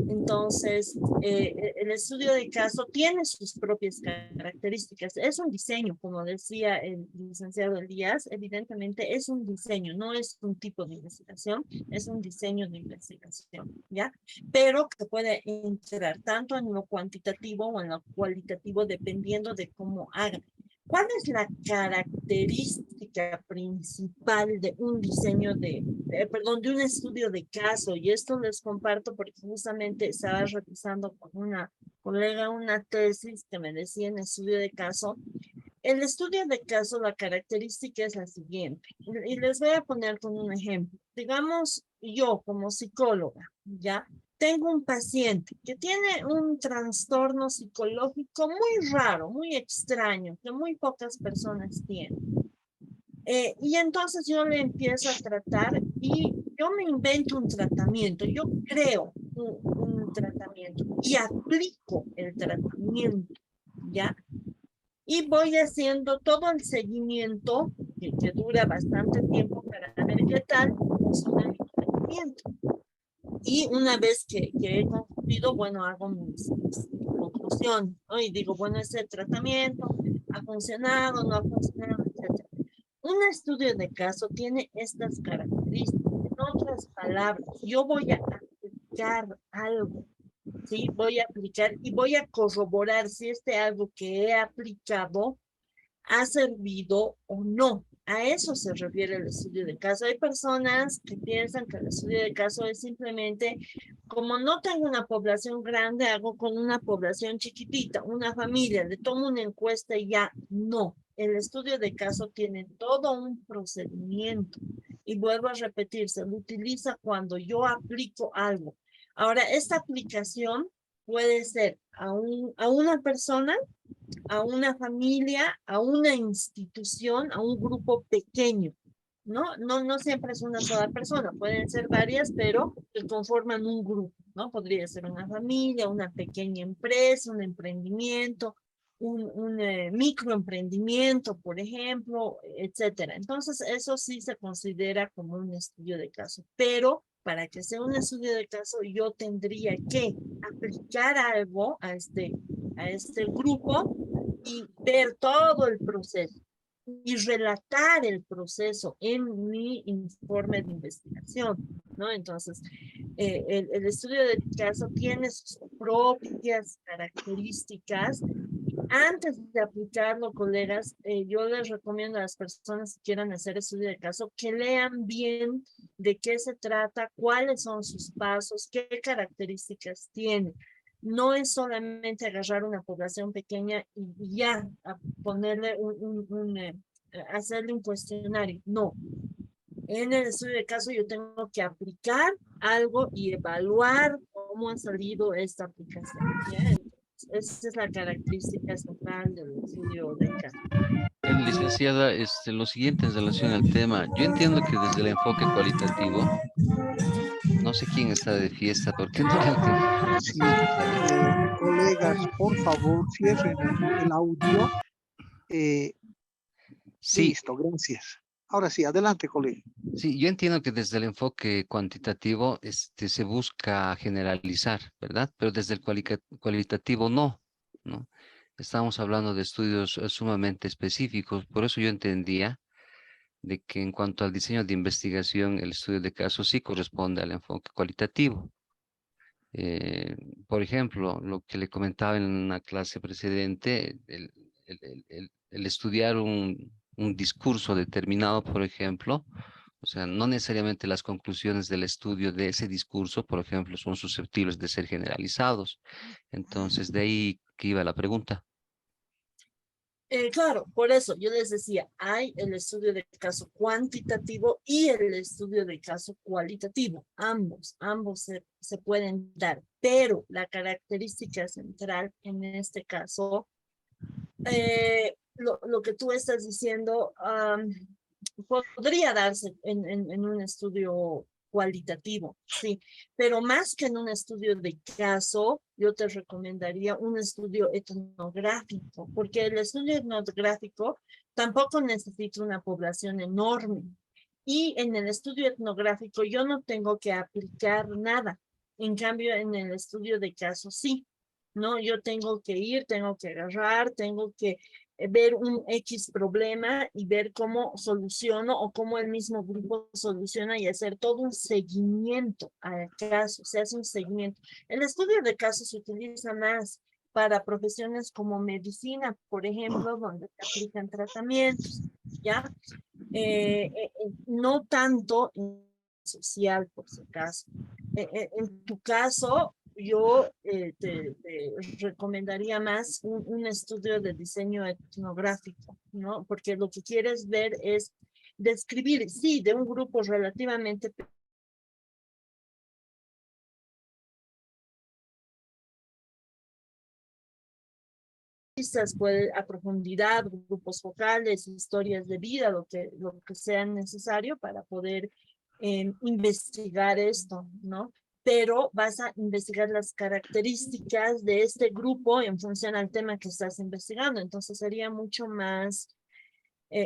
Entonces, el estudio de caso tiene sus propias características. Es un diseño, como decía el licenciado Elías, evidentemente es un diseño, no es un tipo de investigación, es un diseño de investigación, ¿ya? Pero que puede entrar tanto en lo cuantitativo o en lo cualitativo dependiendo de cómo haga. ¿Cuál es la característica principal de un diseño perdón, de un estudio de caso? Y esto les comparto porque justamente estaba revisando con una colega una tesis que me decía en estudio de caso. El estudio de caso, la característica es la siguiente, y les voy a poner con un ejemplo. Digamos, yo como psicóloga, ¿ya? Tengo un paciente que tiene un trastorno psicológico muy raro, muy extraño, que muy pocas personas tienen. Y entonces yo le empiezo a tratar y yo me invento un tratamiento, yo creo un tratamiento y aplico el tratamiento, ¿ya? Y voy haciendo todo el seguimiento, que dura bastante tiempo para ver qué tal funciona el tratamiento. Y una vez que he concluido, bueno, hago mis conclusiones, ¿no? Y digo, bueno, ese tratamiento ha funcionado, no ha funcionado, etc. Un estudio de caso tiene estas características. En otras palabras, yo voy a aplicar algo, ¿sí? Voy a aplicar y voy a corroborar si este algo que he aplicado ha servido o no. A eso se refiere el estudio de caso. Hay personas que piensan que el estudio de caso es simplemente, como no tengo una población grande, hago con una población chiquitita, una familia, le tomo una encuesta y ya. No, el estudio de caso tiene todo un procedimiento. Y vuelvo a repetir, se lo utiliza cuando yo aplico algo. Ahora, esta aplicación puede ser a una persona, a una familia, a una institución, a un grupo pequeño, ¿no? No siempre es una sola persona, pueden ser varias, pero que conforman un grupo, ¿no? Podría ser una familia, una pequeña empresa, un emprendimiento, microemprendimiento, por ejemplo, etcétera. Entonces, eso sí se considera como un estudio de caso, pero para que sea un estudio de caso, yo tendría que aplicar algo a este grupo y ver todo el proceso y relatar el proceso en mi informe de investigación, ¿no? Entonces, el estudio de caso tiene sus propias características. Antes de aplicarlo, colegas, yo les recomiendo a las personas que quieran hacer estudio de caso que lean bien de qué se trata, cuáles son sus pasos, qué características tiene. No es solamente agarrar una población pequeña y ya a ponerle hacerle un cuestionario. No. En el estudio de caso yo tengo que aplicar algo y evaluar cómo ha salido esta aplicación. ¿Ya? Esa es la característica central del estudio de caso. Licenciada, lo siguiente en relación al tema, yo entiendo que desde el enfoque cualitativo, no sé quién está de fiesta, porque no le alcanzo. Sí, colegas, por favor, cierren el audio. Sí, Listo, gracias. Ahora sí, adelante, colega. sí, yo entiendo que desde el enfoque cuantitativo se busca generalizar, ¿verdad? Pero desde el cualitativo no, ¿no? Estamos hablando de estudios sumamente específicos, por eso yo entendía de que en cuanto al diseño de investigación, el estudio de casos sí corresponde al enfoque cualitativo. Eh, por ejemplo, lo que le comentaba en una clase precedente, el estudiar un discurso determinado, por ejemplo, o sea, no necesariamente las conclusiones del estudio de ese discurso, por ejemplo, son susceptibles de ser generalizados. Entonces, de ahí que iba la pregunta. Claro, por eso yo les decía, hay el estudio de caso cuantitativo y el estudio de caso cualitativo. Ambos se pueden dar, pero la característica central en este caso, lo que tú estás diciendo, podría darse en un estudio cualitativo, sí, pero más que en un estudio de caso, yo te recomendaría un estudio etnográfico, porque el estudio etnográfico tampoco necesita una población enorme. Y en el estudio etnográfico yo no tengo que aplicar nada. En cambio, en el estudio de caso sí, ¿no? Yo tengo que ir, tengo que agarrar, tengo que ver un X problema y ver cómo soluciono o cómo el mismo grupo soluciona y hacer todo un seguimiento al caso, se hace un seguimiento. El estudio de casos se utiliza más para profesiones como medicina, por ejemplo, donde se aplican tratamientos, ¿ya? No tanto en social, por si acaso. En tu caso, yo te recomendaría más un estudio de diseño etnográfico, ¿no? Porque lo que quieres ver es describir, sí, de un grupo relativamente puede a profundidad, grupos focales, historias de vida, lo que sea necesario para poder investigar esto, ¿no? Pero vas a investigar las características de este grupo en función al tema que estás investigando. Entonces sería mucho más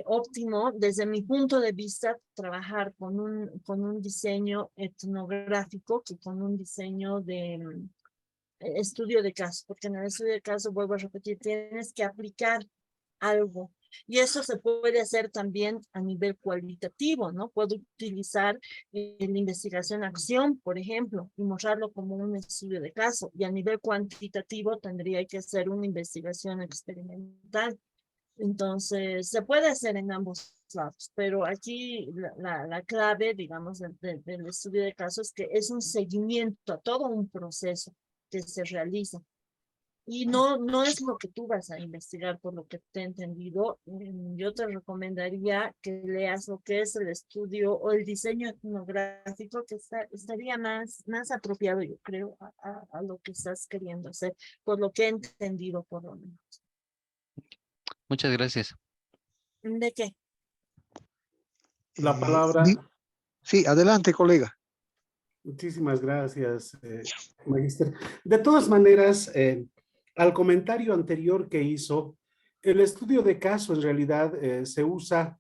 óptimo, desde mi punto de vista, trabajar con un diseño etnográfico que con un diseño de estudio de caso, porque en el estudio de caso, vuelvo a repetir, tienes que aplicar algo. Y eso se puede hacer también a nivel cualitativo, ¿no? Puedo utilizar la investigación-acción, por ejemplo, y mostrarlo como un estudio de caso. Y a nivel cuantitativo tendría que hacer una investigación experimental. Entonces, se puede hacer en ambos lados, pero aquí la clave, digamos, del estudio de caso es que es un seguimiento a todo un proceso que se realiza. Y no es lo que tú vas a investigar, por lo que te he entendido. Yo te recomendaría que leas lo que es el estudio o el diseño etnográfico, que estaría más apropiado, yo creo, a lo que estás queriendo hacer, por lo que he entendido, por lo menos. Muchas gracias. ¿De qué? La palabra. Sí, adelante, colega. Muchísimas gracias, magíster. De todas maneras, al comentario anterior que hizo, el estudio de caso en realidad se usa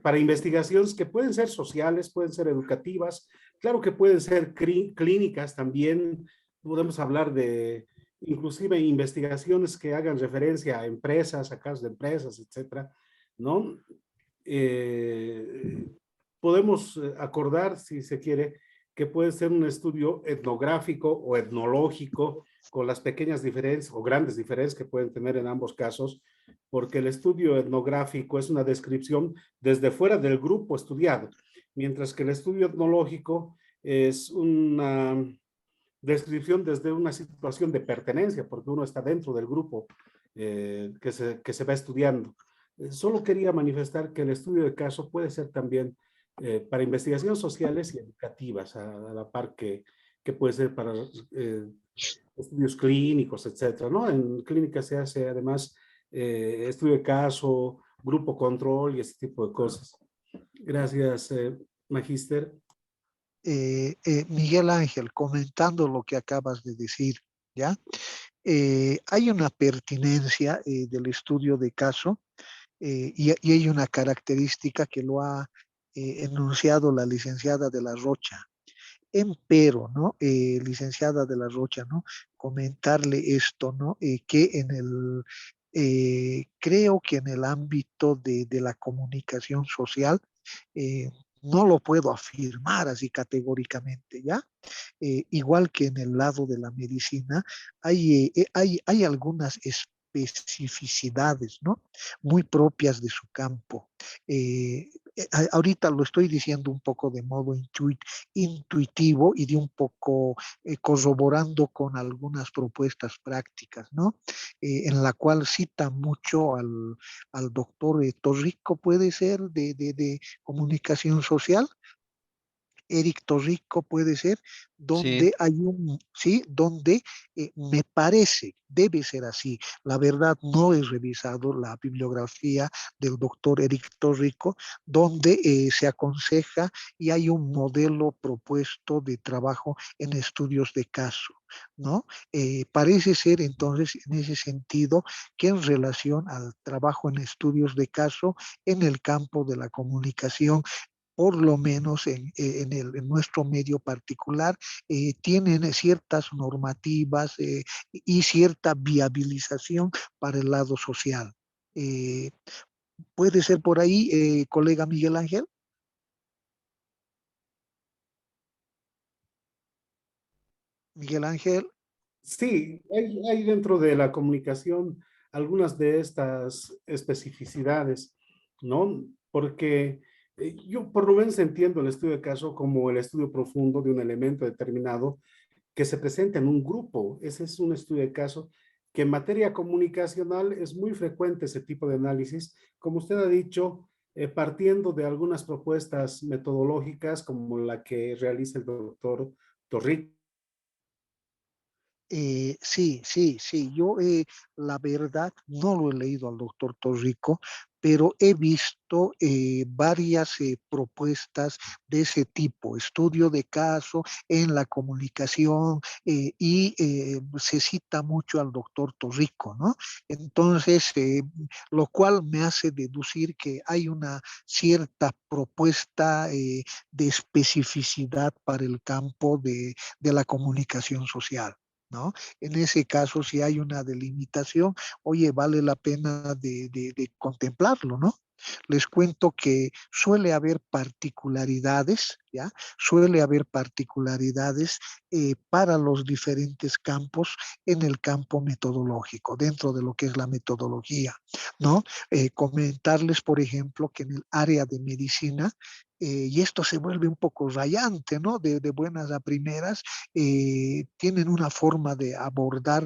para investigaciones que pueden ser sociales, pueden ser educativas, claro que pueden ser clínicas también, podemos hablar de inclusive investigaciones que hagan referencia a empresas, a casos de empresas, etcétera, ¿no? Podemos acordar, si se quiere, que puede ser un estudio etnográfico o etnológico, con las pequeñas diferencias o grandes diferencias que pueden tener en ambos casos, porque el estudio etnográfico es una descripción desde fuera del grupo estudiado, mientras que el estudio etnológico es una descripción desde una situación de pertenencia, porque uno está dentro del grupo que se va estudiando. Solo quería manifestar que el estudio de caso puede ser también para investigaciones sociales y educativas, a la par que puede ser para estudios clínicos, etcétera, ¿no? En clínica se hace además estudio de caso, grupo control y ese tipo de cosas. Gracias, Magíster. Miguel Ángel, comentando lo que acabas de decir, ¿ya? Hay una pertinencia del estudio de caso y hay una característica que lo ha enunciado la licenciada de la Rocha. Empero, ¿no? Licenciada de la Rocha, ¿no? Comentarle esto, ¿no? Que en el, creo que en el ámbito de la comunicación social, eh, no lo puedo afirmar así categóricamente, ¿ya? Igual que en el lado de la medicina, hay algunas especificidades, ¿no? Muy propias de su campo. Ahorita lo estoy diciendo un poco de modo intuitivo y de un poco corroborando con algunas propuestas prácticas, ¿no? En la cual cita mucho al doctor Torrico, puede ser, de comunicación social, Eric Torrico puede ser, Sí, donde hay sí, donde me parece, debe ser así. La verdad, no he revisado la bibliografía del doctor Eric Torrico, donde se aconseja y hay un modelo propuesto de trabajo en estudios de caso, ¿no? Parece ser entonces en ese sentido que en relación al trabajo en estudios de caso en el campo de la comunicación, por lo menos en nuestro medio particular, tienen ciertas normativas y cierta viabilización para el lado social. Eh, ¿Puede ser por ahí, colega Miguel Ángel? Miguel Ángel, Sí, hay dentro de la comunicación algunas de estas especificidades, ¿no? Porque yo por lo menos entiendo el estudio de caso como el estudio profundo de un elemento determinado que se presenta en un grupo. Ese es un estudio de caso que en materia comunicacional es muy frecuente ese tipo de análisis, como usted ha dicho, partiendo de algunas propuestas metodológicas como la que realiza el doctor Torrico. sí, sí, sí. Yo, la verdad, no lo he leído al doctor Torrico, pero he visto varias propuestas de ese tipo, estudio de caso en la comunicación, y se cita mucho al doctor Torrico, ¿no? Entonces, lo cual me hace deducir que hay una cierta propuesta de especificidad para el campo de la comunicación social, ¿no? En ese caso, si hay una delimitación, oye, vale la pena de contemplarlo, ¿no? Les cuento que suele haber particularidades, ¿ya? Suele haber particularidades para los diferentes campos en el campo metodológico, dentro de lo que es la metodología, ¿no? Comentarles, por ejemplo, que en el área de medicina, y esto se vuelve un poco rayante, ¿no? De buenas a primeras, tienen una forma de abordar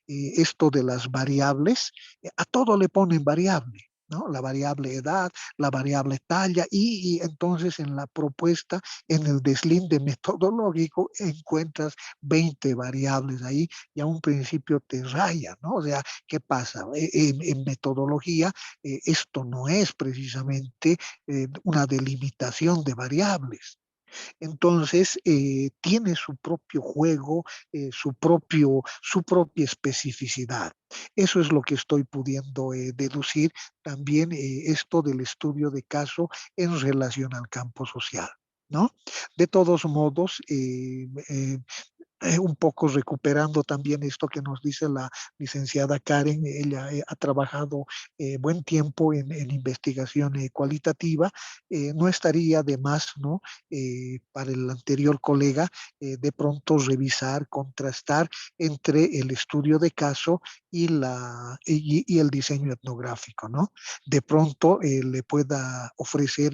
esto de las variables. A todo le ponen variable, ¿no? La variable edad, la variable talla, y entonces en la propuesta, en el deslinde metodológico, encuentras 20 variables ahí y a un principio te raya, ¿no? O sea, ¿qué pasa? En metodología, esto no es precisamente una delimitación de variables. Entonces, tiene su propio juego, su propia especificidad. Eso es lo que estoy pudiendo deducir también esto del estudio de caso en relación al campo social, ¿no? De todos modos, un poco recuperando también esto que nos dice la licenciada Karen, ella ha trabajado buen tiempo en investigación cualitativa, no estaría de más, ¿no? Para el anterior colega, de pronto revisar, contrastar entre el estudio de caso y el diseño etnográfico, ¿no? De pronto le pueda ofrecer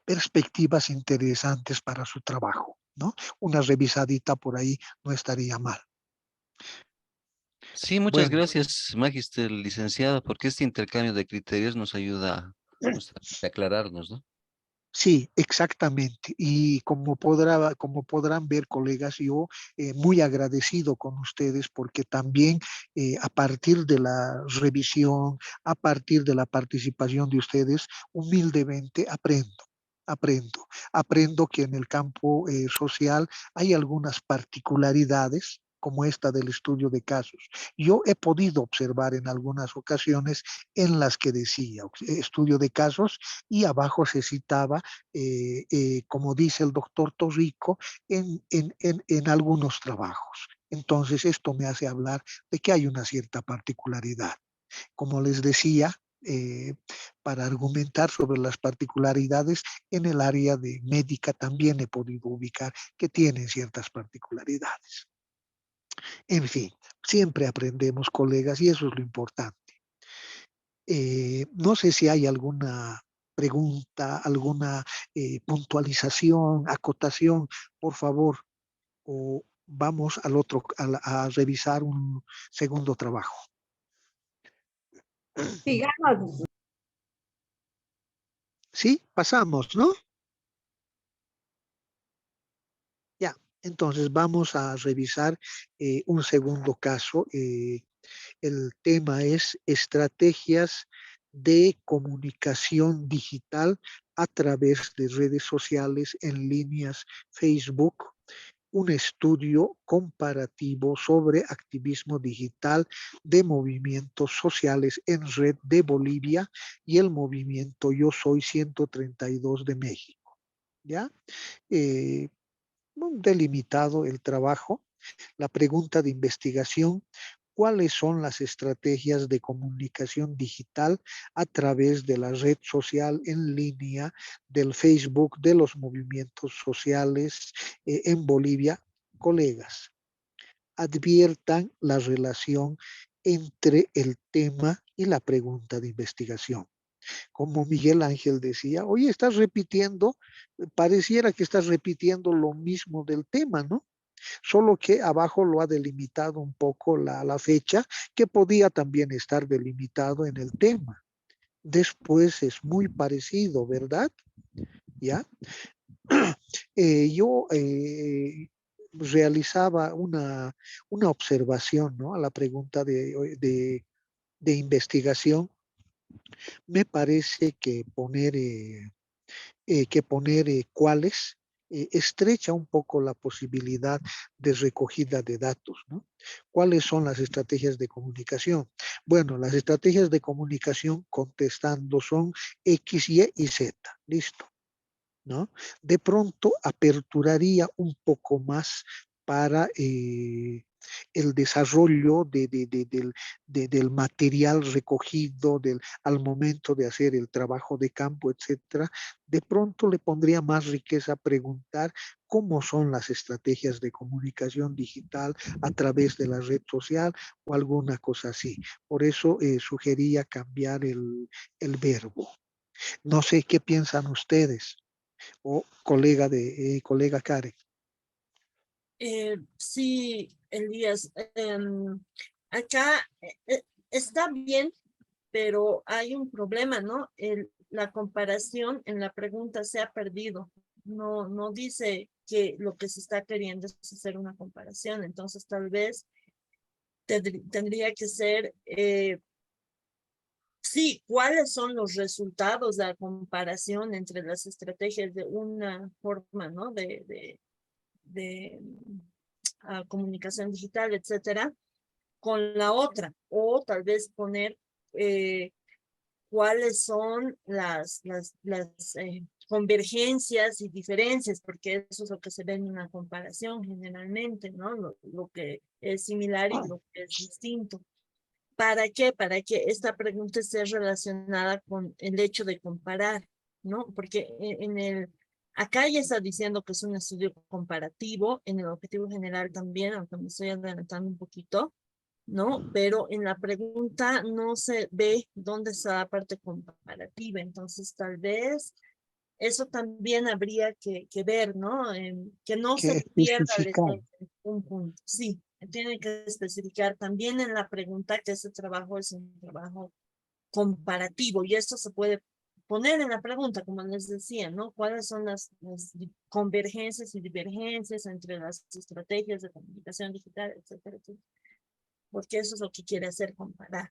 perspectivas interesantes para su trabajo, ¿no? Una revisadita por ahí no estaría mal. Sí, muchas Bueno, gracias, Magister, licenciada, porque este intercambio de criterios nos ayuda justamente a aclararnos, ¿no? sí, exactamente. Y como podrán ver, colegas, yo muy agradecido con ustedes porque también a partir de la revisión, a partir de la participación de ustedes, humildemente aprendo que en el campo social hay algunas particularidades como esta del estudio de casos. Yo he podido observar en algunas ocasiones en las que decía estudio de casos y abajo se citaba, como dice el doctor Torrico, en algunos trabajos. Entonces, esto me hace hablar de que hay una cierta particularidad. Como les decía, eh, para argumentar sobre las particularidades en el área de médica también he podido ubicar que tienen ciertas particularidades. En fin, siempre aprendemos, colegas, y eso es lo importante. No sé si hay alguna pregunta, alguna puntualización, acotación, por favor, o vamos a revisar un segundo trabajo. Sigamos. Sí, pasamos, ¿no? Ya, entonces vamos a revisar un segundo caso. El tema es estrategias de comunicación digital a través de redes sociales en líneas Facebook, un estudio comparativo sobre activismo digital de movimientos sociales en red de Bolivia y el movimiento Yo Soy 132 de México. ¿Ya? Eh, Delimitado el trabajo, la pregunta de investigación: ¿cuáles son las estrategias de comunicación digital a través de la red social en línea, del Facebook, de los movimientos sociales en Bolivia? Colegas, adviertan la relación entre el tema y la pregunta de investigación. Como Miguel Ángel decía, oye, estás repitiendo, pareciera que estás repitiendo lo mismo del tema, ¿no? Solo que abajo lo ha delimitado un poco la fecha, que podía también estar delimitado en el tema. Después es muy parecido, ¿verdad? ¿Ya? Yo realizaba una observación, ¿no? A la pregunta de investigación. Me parece que poner cuáles estrecha un poco la posibilidad de recogida de datos, ¿no? ¿Cuáles son las estrategias de comunicación? Bueno, las estrategias de comunicación contestando son X, Y y Z. Listo, ¿no? De pronto aperturaría un poco más para el desarrollo del material recogido al momento de hacer el trabajo de campo, etcétera. De pronto le pondría más riqueza a preguntar cómo son las estrategias de comunicación digital a través de la red social o alguna cosa así. Por eso sugería cambiar el verbo. No sé qué piensan ustedes o colega Karen. Sí, Elías, acá está bien, pero hay un problema, ¿no? La comparación en la pregunta se ha perdido. No dice que lo que se está queriendo es hacer una comparación. Entonces, tal vez tendría que ser sí, ¿cuáles son los resultados de la comparación entre las estrategias de una forma, ¿no? De comunicación digital, etcétera, con la otra? O tal vez poner cuáles son las convergencias y diferencias, porque eso es lo que se ve en una comparación generalmente, ¿no? Lo que es similar y lo que es distinto. ¿Para qué? Para que esta pregunta esté relacionada con el hecho de comparar, ¿no? Porque acá ya está diciendo que es un estudio comparativo, en el objetivo general también, aunque me estoy adelantando un poquito, ¿no? Pero en la pregunta no se ve dónde está la parte comparativa, entonces tal vez eso también habría que ver, ¿no? Que no Que se pierda la especificar. esencia en un punto. Sí, tiene que especificar también en la pregunta que ese trabajo es un trabajo comparativo y esto se puede poner en la pregunta, como les decía, ¿no? ¿Cuáles son las convergencias y divergencias entre las estrategias de comunicación digital, etcétera, etcétera? Porque eso es lo que quiere hacer, comparar.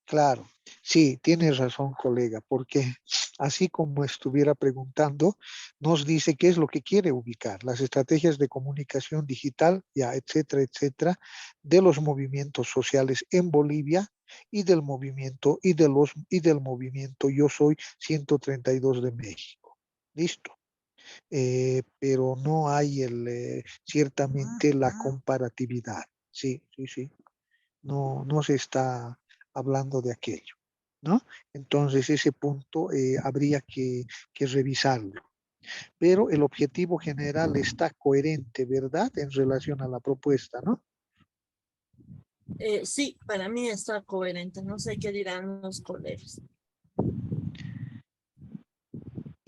Claro, sí, tienes razón, colega, porque así como estuviera preguntando, nos dice qué es lo que quiere ubicar, las estrategias de comunicación digital, ya, etcétera, etcétera, de los movimientos sociales en Bolivia y del movimiento del movimiento Yo Soy 132 de México. Listo. Pero no hay ciertamente la comparatividad. Sí, sí, sí. No se está hablando de aquello, ¿no? Entonces ese punto habría que revisarlo. Pero el objetivo general está coherente, ¿verdad? En relación a la propuesta, ¿no? Sí, para mí está coherente. No sé qué dirán los colegas.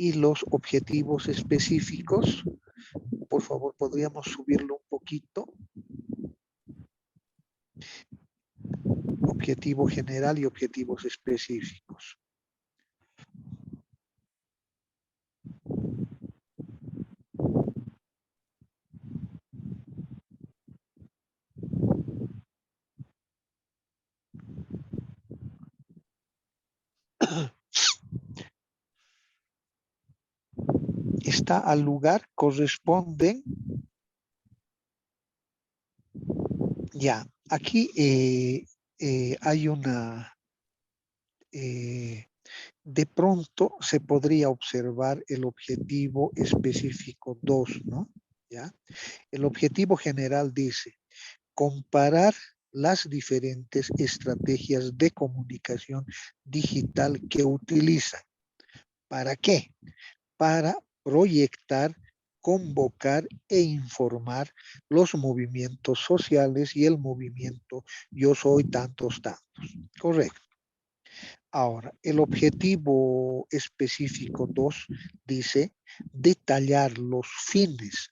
Y los objetivos específicos, por favor, podríamos subirlo un poquito. Objetivo general y objetivos específicos. Está al lugar, corresponden. Ya, aquí hay una, de pronto se podría observar el objetivo específico 2, ¿no? ¿Ya? El objetivo general dice comparar las diferentes estrategias de comunicación digital que utilizan. ¿Para qué? Para proyectar, convocar e informar los movimientos sociales y el movimiento Yo Soy tantos, tantos. Correcto. Ahora, el objetivo específico 2 dice detallar los fines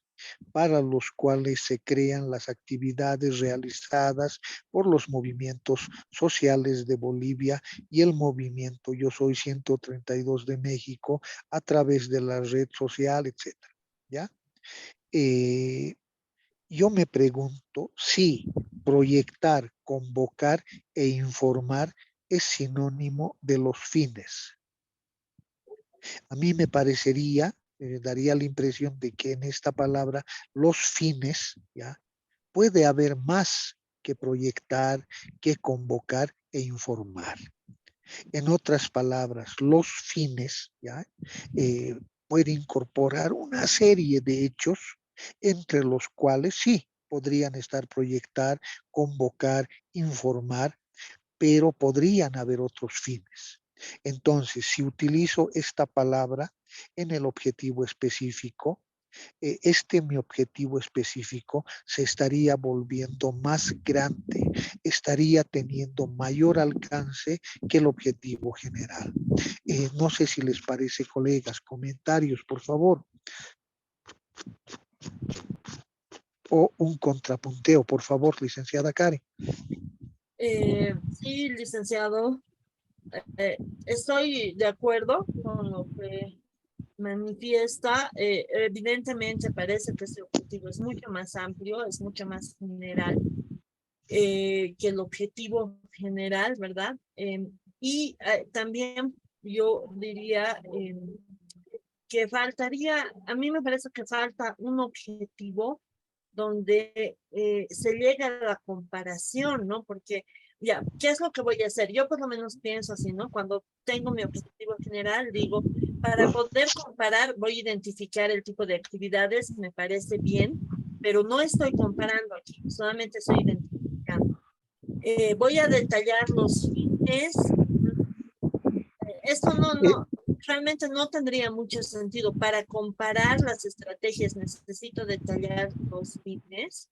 para los cuales se crean las actividades realizadas por los movimientos sociales de Bolivia y el movimiento Yo Soy 132 de México a través de la red social, etcétera. ¿Ya? Yo me pregunto si proyectar, convocar e informar es sinónimo de los fines. A mí me parecería, daría la impresión de que en esta palabra, los fines, ¿ya? Puede haber más que proyectar, que convocar e informar. En otras palabras, los fines, ¿ya? Puede incorporar una serie de hechos entre los cuales sí podrían estar proyectar, convocar, informar, pero podrían haber otros fines. Entonces, si utilizo esta palabra en el objetivo específico, mi objetivo específico se estaría volviendo más grande, estaría teniendo mayor alcance que el objetivo general. No sé si les parece, colegas, comentarios, por favor. O un contrapunteo, por favor, licenciada Karen. Sí, licenciado, estoy de acuerdo con lo que manifiesta. Evidentemente parece que este objetivo es mucho más amplio, es mucho más general. que el objetivo general, ¿verdad? También yo diría que faltaría, a mí me parece que falta un objetivo donde se llega a la comparación, ¿no? Porque ya, ¿qué es lo que voy a hacer? Yo por lo menos pienso así, ¿no? Cuando tengo mi objetivo general, digo, para poder comparar, voy a identificar el tipo de actividades, me parece bien, pero no estoy comparando aquí, solamente estoy identificando. Voy a detallar los fines. Esto realmente no tendría mucho sentido. Para comparar las estrategias necesito detallar los fines.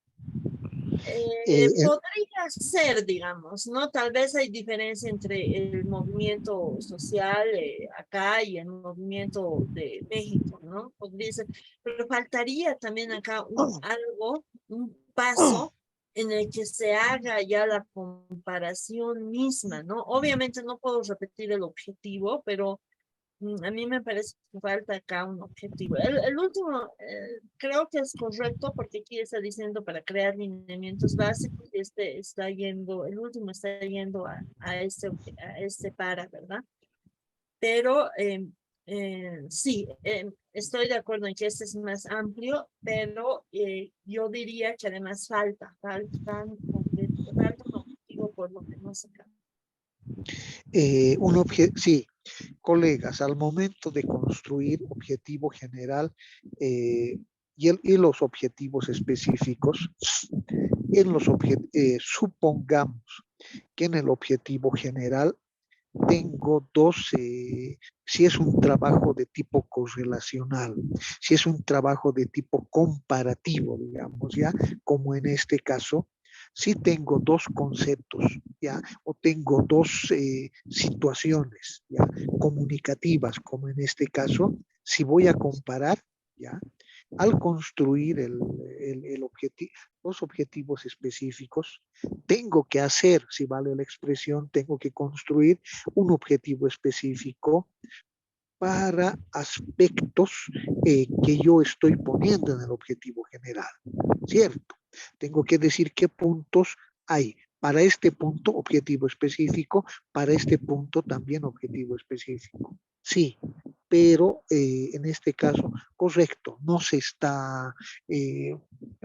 Podría ser, digamos, ¿no? Tal vez hay diferencia entre el movimiento social acá y el movimiento de México, ¿no? Podría ser, pero faltaría también acá un paso en el que se haga ya la comparación misma, ¿no? Obviamente no puedo repetir el objetivo, pero a mí me parece que falta acá un objetivo. El último creo que es correcto porque aquí está diciendo para crear lineamientos básicos y el último está yendo a este para, ¿verdad? Pero sí, estoy de acuerdo en que este es más amplio, pero yo diría que además falta un objetivo por lo menos acá. Sí, colegas, al momento de construir objetivo general y los objetivos específicos, supongamos que en el objetivo general tengo si es un trabajo de tipo correlacional, si es un trabajo de tipo comparativo, digamos, ya, como en este caso, si tengo dos conceptos, ya, o tengo dos situaciones, ya, comunicativas, como en este caso, si voy a comparar, ya, al construir los objetivos específicos, tengo que hacer, si vale la expresión, tengo que construir un objetivo específico para aspectos que yo estoy poniendo en el objetivo general, ¿cierto? Tengo que decir qué puntos hay. Para este punto, objetivo específico, para este punto también objetivo específico. Sí, pero en este caso, correcto, no se está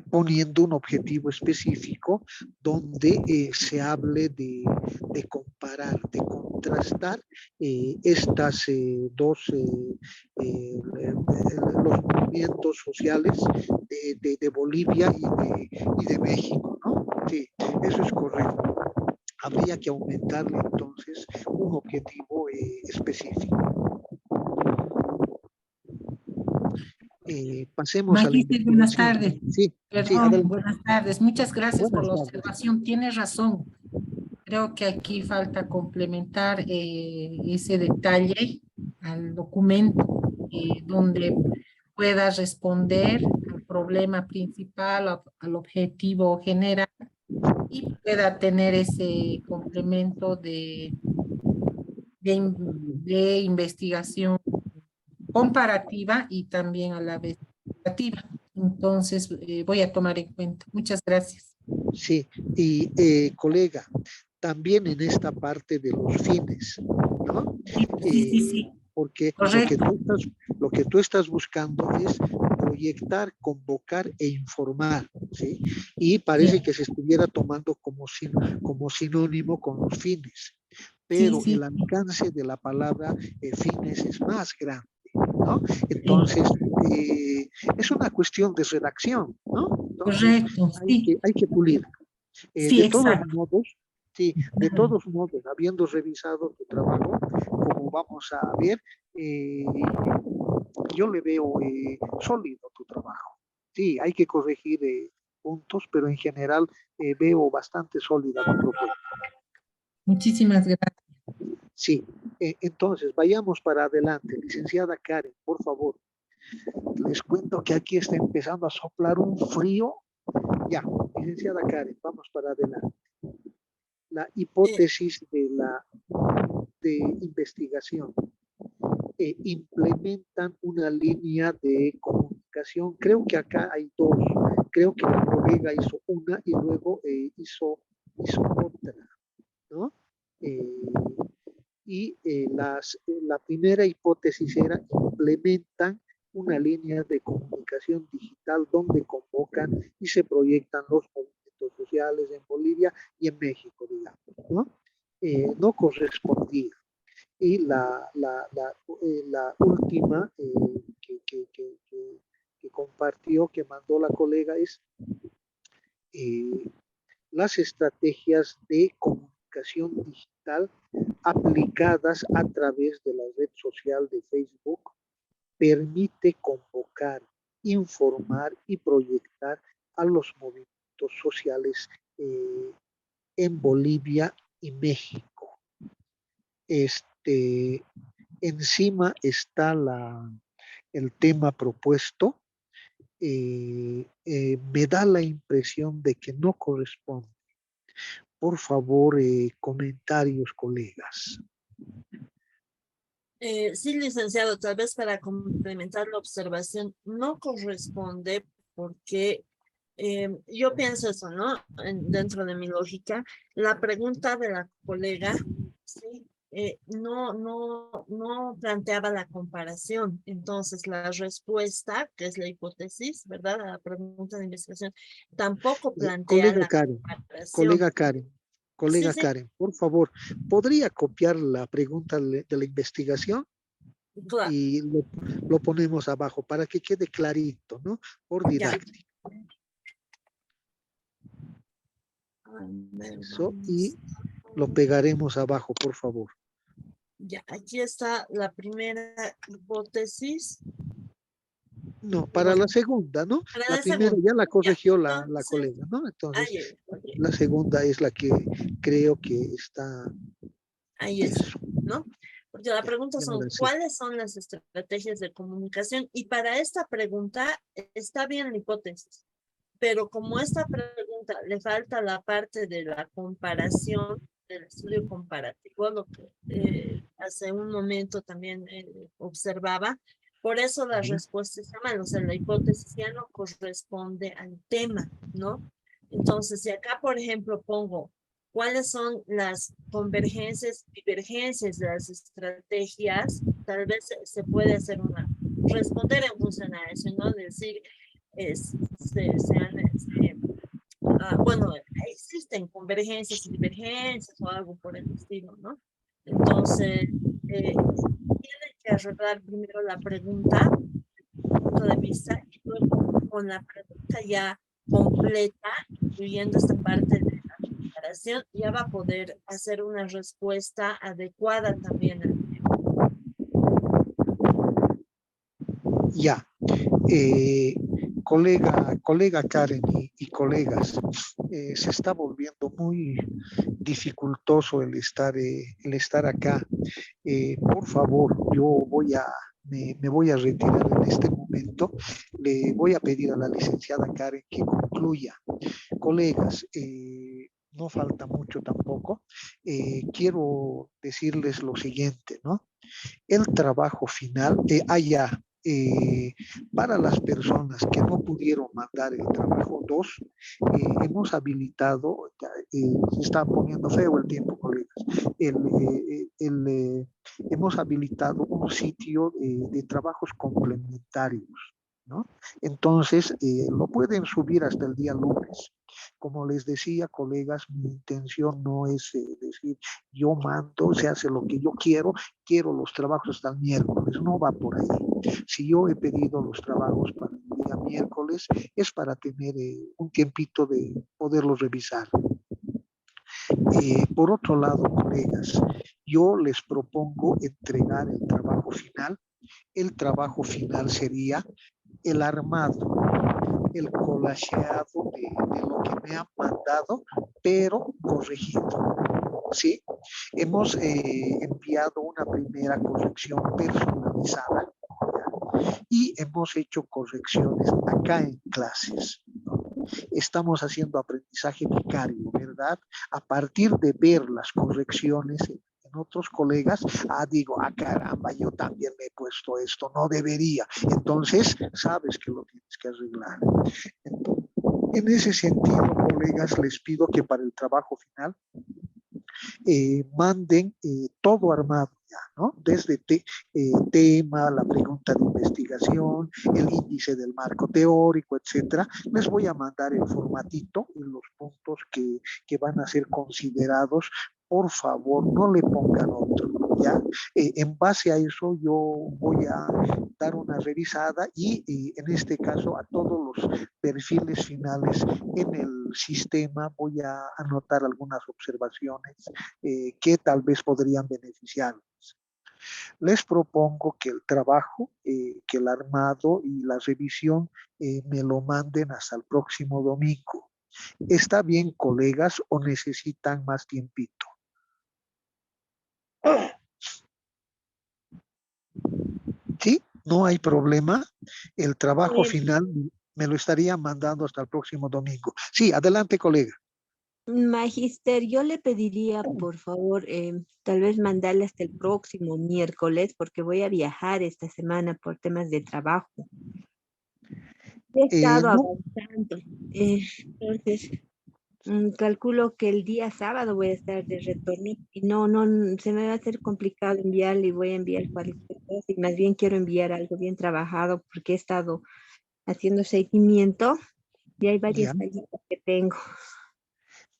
poniendo un objetivo específico donde se hable de comparar, de contrastar estas los movimientos sociales de Bolivia y de México, ¿no? Sí, eso es correcto. Habría que aumentarle entonces un objetivo específico. Pasemos a la Magíster, buenas tardes. Sí, Perdón, sí, buenas tardes. Muchas gracias por la tardes. observación. Tienes razón. Creo que aquí falta complementar ese detalle al documento donde pueda responder al problema principal, al objetivo general y pueda tener ese complemento de investigación comparativa y también a la vez educativa. Entonces, voy a tomar en cuenta. Muchas gracias. Sí, y colega, también en esta parte de los fines, ¿no? Sí. Porque Correcto. lo que tú estás buscando es proyectar, convocar e informar, ¿sí? Y parece que se estuviera tomando como sinónimo con los fines, pero el alcance de la palabra fines es más grande, ¿no? Entonces, es una cuestión de redacción, ¿no? Entonces, Correcto, hay que pulir. Sí, exacto. De todos modos, habiendo revisado tu trabajo, como vamos a ver, yo le veo sólido tu trabajo. Sí, hay que corregir puntos, pero en general veo bastante sólida tu propuesta. Muchísimas gracias. Sí, entonces vayamos para adelante. Licenciada Karen, por favor. Les cuento que aquí está empezando a soplar un frío. Ya, licenciada Karen, vamos para adelante. La hipótesis de investigación. Implementan una línea de comunicación. Creo que acá hay dos. Creo que la colega hizo una y luego hizo es otra, ¿no? La primera hipótesis era implementan una línea de comunicación digital donde convocan y se proyectan los movimientos sociales en Bolivia y en México, digamos, ¿no? No correspondía. Y la última que compartió, que mandó la colega, es las estrategias de comunicación digital aplicadas a través de la red social de Facebook permite convocar, informar y proyectar a los movimientos sociales en Bolivia y México. Encima está el tema propuesto. Me da la impresión de que no corresponde. Por favor, comentarios, colegas. Sí, licenciado, tal vez para complementar la observación, no corresponde porque yo pienso eso, ¿no? Dentro de mi lógica, la pregunta de la colega, sí, no planteaba la comparación. Entonces, la respuesta, que es la hipótesis, ¿verdad? A la pregunta de investigación, tampoco plantea Colega la Karen, comparación. colega Sí. Karen, por favor, ¿podría copiar la pregunta de la investigación? Claro. Y lo ponemos abajo para que quede clarito, ¿no? Por didáctica. Eso, y lo pegaremos abajo, por favor. Ya, aquí está la primera hipótesis. No, para la segunda, ¿no? Para La la primera segunda. ya la corrigió Ya, la entonces, colega, ¿no? Entonces, okay. la segunda es la que creo que está. Ahí está, ¿no? Porque la pregunta son, ahora sí. ¿cuáles son las estrategias de comunicación? Y para esta pregunta está bien la hipótesis, pero como esta pregunta le falta la parte de la comparación, del estudio comparativo, lo que hace un momento también observaba, por eso la respuesta está mal, o sea, la hipótesis ya no corresponde al tema, ¿no? Entonces, si acá, por ejemplo, pongo cuáles son las convergencias y divergencias de las estrategias, tal vez se puede hacer responder en función a eso, ¿no? Decir, bueno, existen convergencias y divergencias o algo por el estilo, ¿no? Entonces, tiene que arreglar primero la pregunta, punto de vista, y luego con la pregunta ya completa, incluyendo esta parte de la comparación, ya va a poder hacer una respuesta adecuada también al tema. Ya. Colega Karen y colegas, se está volviendo muy dificultoso el estar acá. Por favor, me voy a retirar en este momento. Le voy a pedir a la licenciada Karen que concluya. Colegas, no falta mucho tampoco. Quiero decirles lo siguiente, ¿no? El trabajo final, para las personas que no pudieron mandar el trabajo 2, hemos habilitado, se está poniendo feo el tiempo, colegas, hemos habilitado un sitio de trabajos complementarios, ¿no? Entonces, lo pueden subir hasta el día lunes. Como les decía, colegas, mi intención no es decir, yo mando, se hace lo que yo quiero los trabajos hasta el miércoles, no va por ahí. Si yo he pedido los trabajos para el día miércoles, es para tener un tiempito de poderlos revisar. Por otro lado, colegas, yo les propongo entregar el trabajo final. El trabajo final sería el armado, el collageado de lo que me han mandado, pero corregido. ¿Sí? Hemos enviado una primera corrección personalizada, ¿ya? Y hemos hecho correcciones acá en clases, ¿no? Estamos haciendo aprendizaje vicario, ¿verdad? A partir de ver las correcciones en otros colegas, digo, caramba, yo también me he puesto esto, no debería. Entonces, sabes que lo tienes que arreglar. Entonces, En ese sentido, colegas, les pido que para el trabajo final manden todo armado ya, ¿no? Desde tema, la pregunta de investigación, el índice del marco teórico, etcétera. Les voy a mandar el formatito y los puntos que van a ser considerados. Por favor, no le pongan otro, ¿ya? En base a eso, yo voy a dar una revisada y en este caso a todos los perfiles finales en el sistema voy a anotar algunas observaciones que tal vez podrían beneficiarles. Les propongo que el trabajo, que el armado y la revisión me lo manden hasta el próximo domingo. ¿Está bien, colegas, o necesitan más tiempito? Sí, no hay problema. El trabajo final me lo estaría mandando hasta el próximo domingo. Sí, adelante, colega. Magister, yo le pediría, por favor, tal vez mandarle hasta el próximo miércoles, porque voy a viajar esta semana por temas de trabajo. He estado No, avanzando. Entonces, calculo que el día sábado voy a estar de retorno y no, se me va a hacer complicado enviarle y voy a enviar cualquier cosa y más bien quiero enviar algo bien trabajado porque he estado haciendo seguimiento y hay varias ya, fallitas que tengo.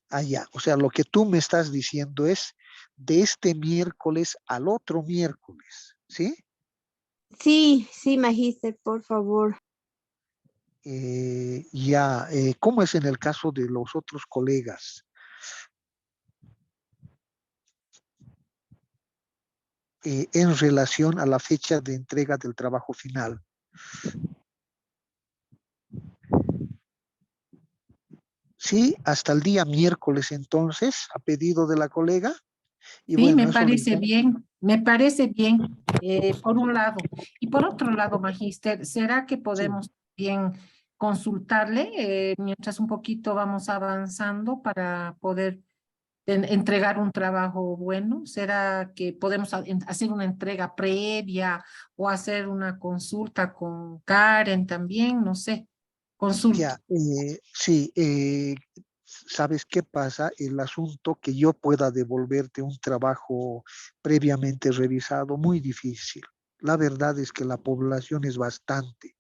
allá. O sea, lo que tú me estás diciendo es de este miércoles al otro miércoles, ¿sí? Sí, Magister, por favor. ¿Cómo es en el caso de los otros colegas? En relación a la fecha de entrega del trabajo final. Sí, hasta el día miércoles entonces, a pedido de la colega. Y Sí, bueno, eso les da. me parece bien, por un lado. Y por otro lado, Magíster, ¿será que Sí. podemos bien consultarle mientras un poquito vamos avanzando para poder entregar un trabajo bueno? ¿Será que podemos hacer una entrega previa o hacer una consulta con Karen también? No sé, consulta. Ya, sí, ¿sabes qué pasa? El asunto que yo pueda devolverte un trabajo previamente revisado, muy difícil. La verdad es que la población es bastante,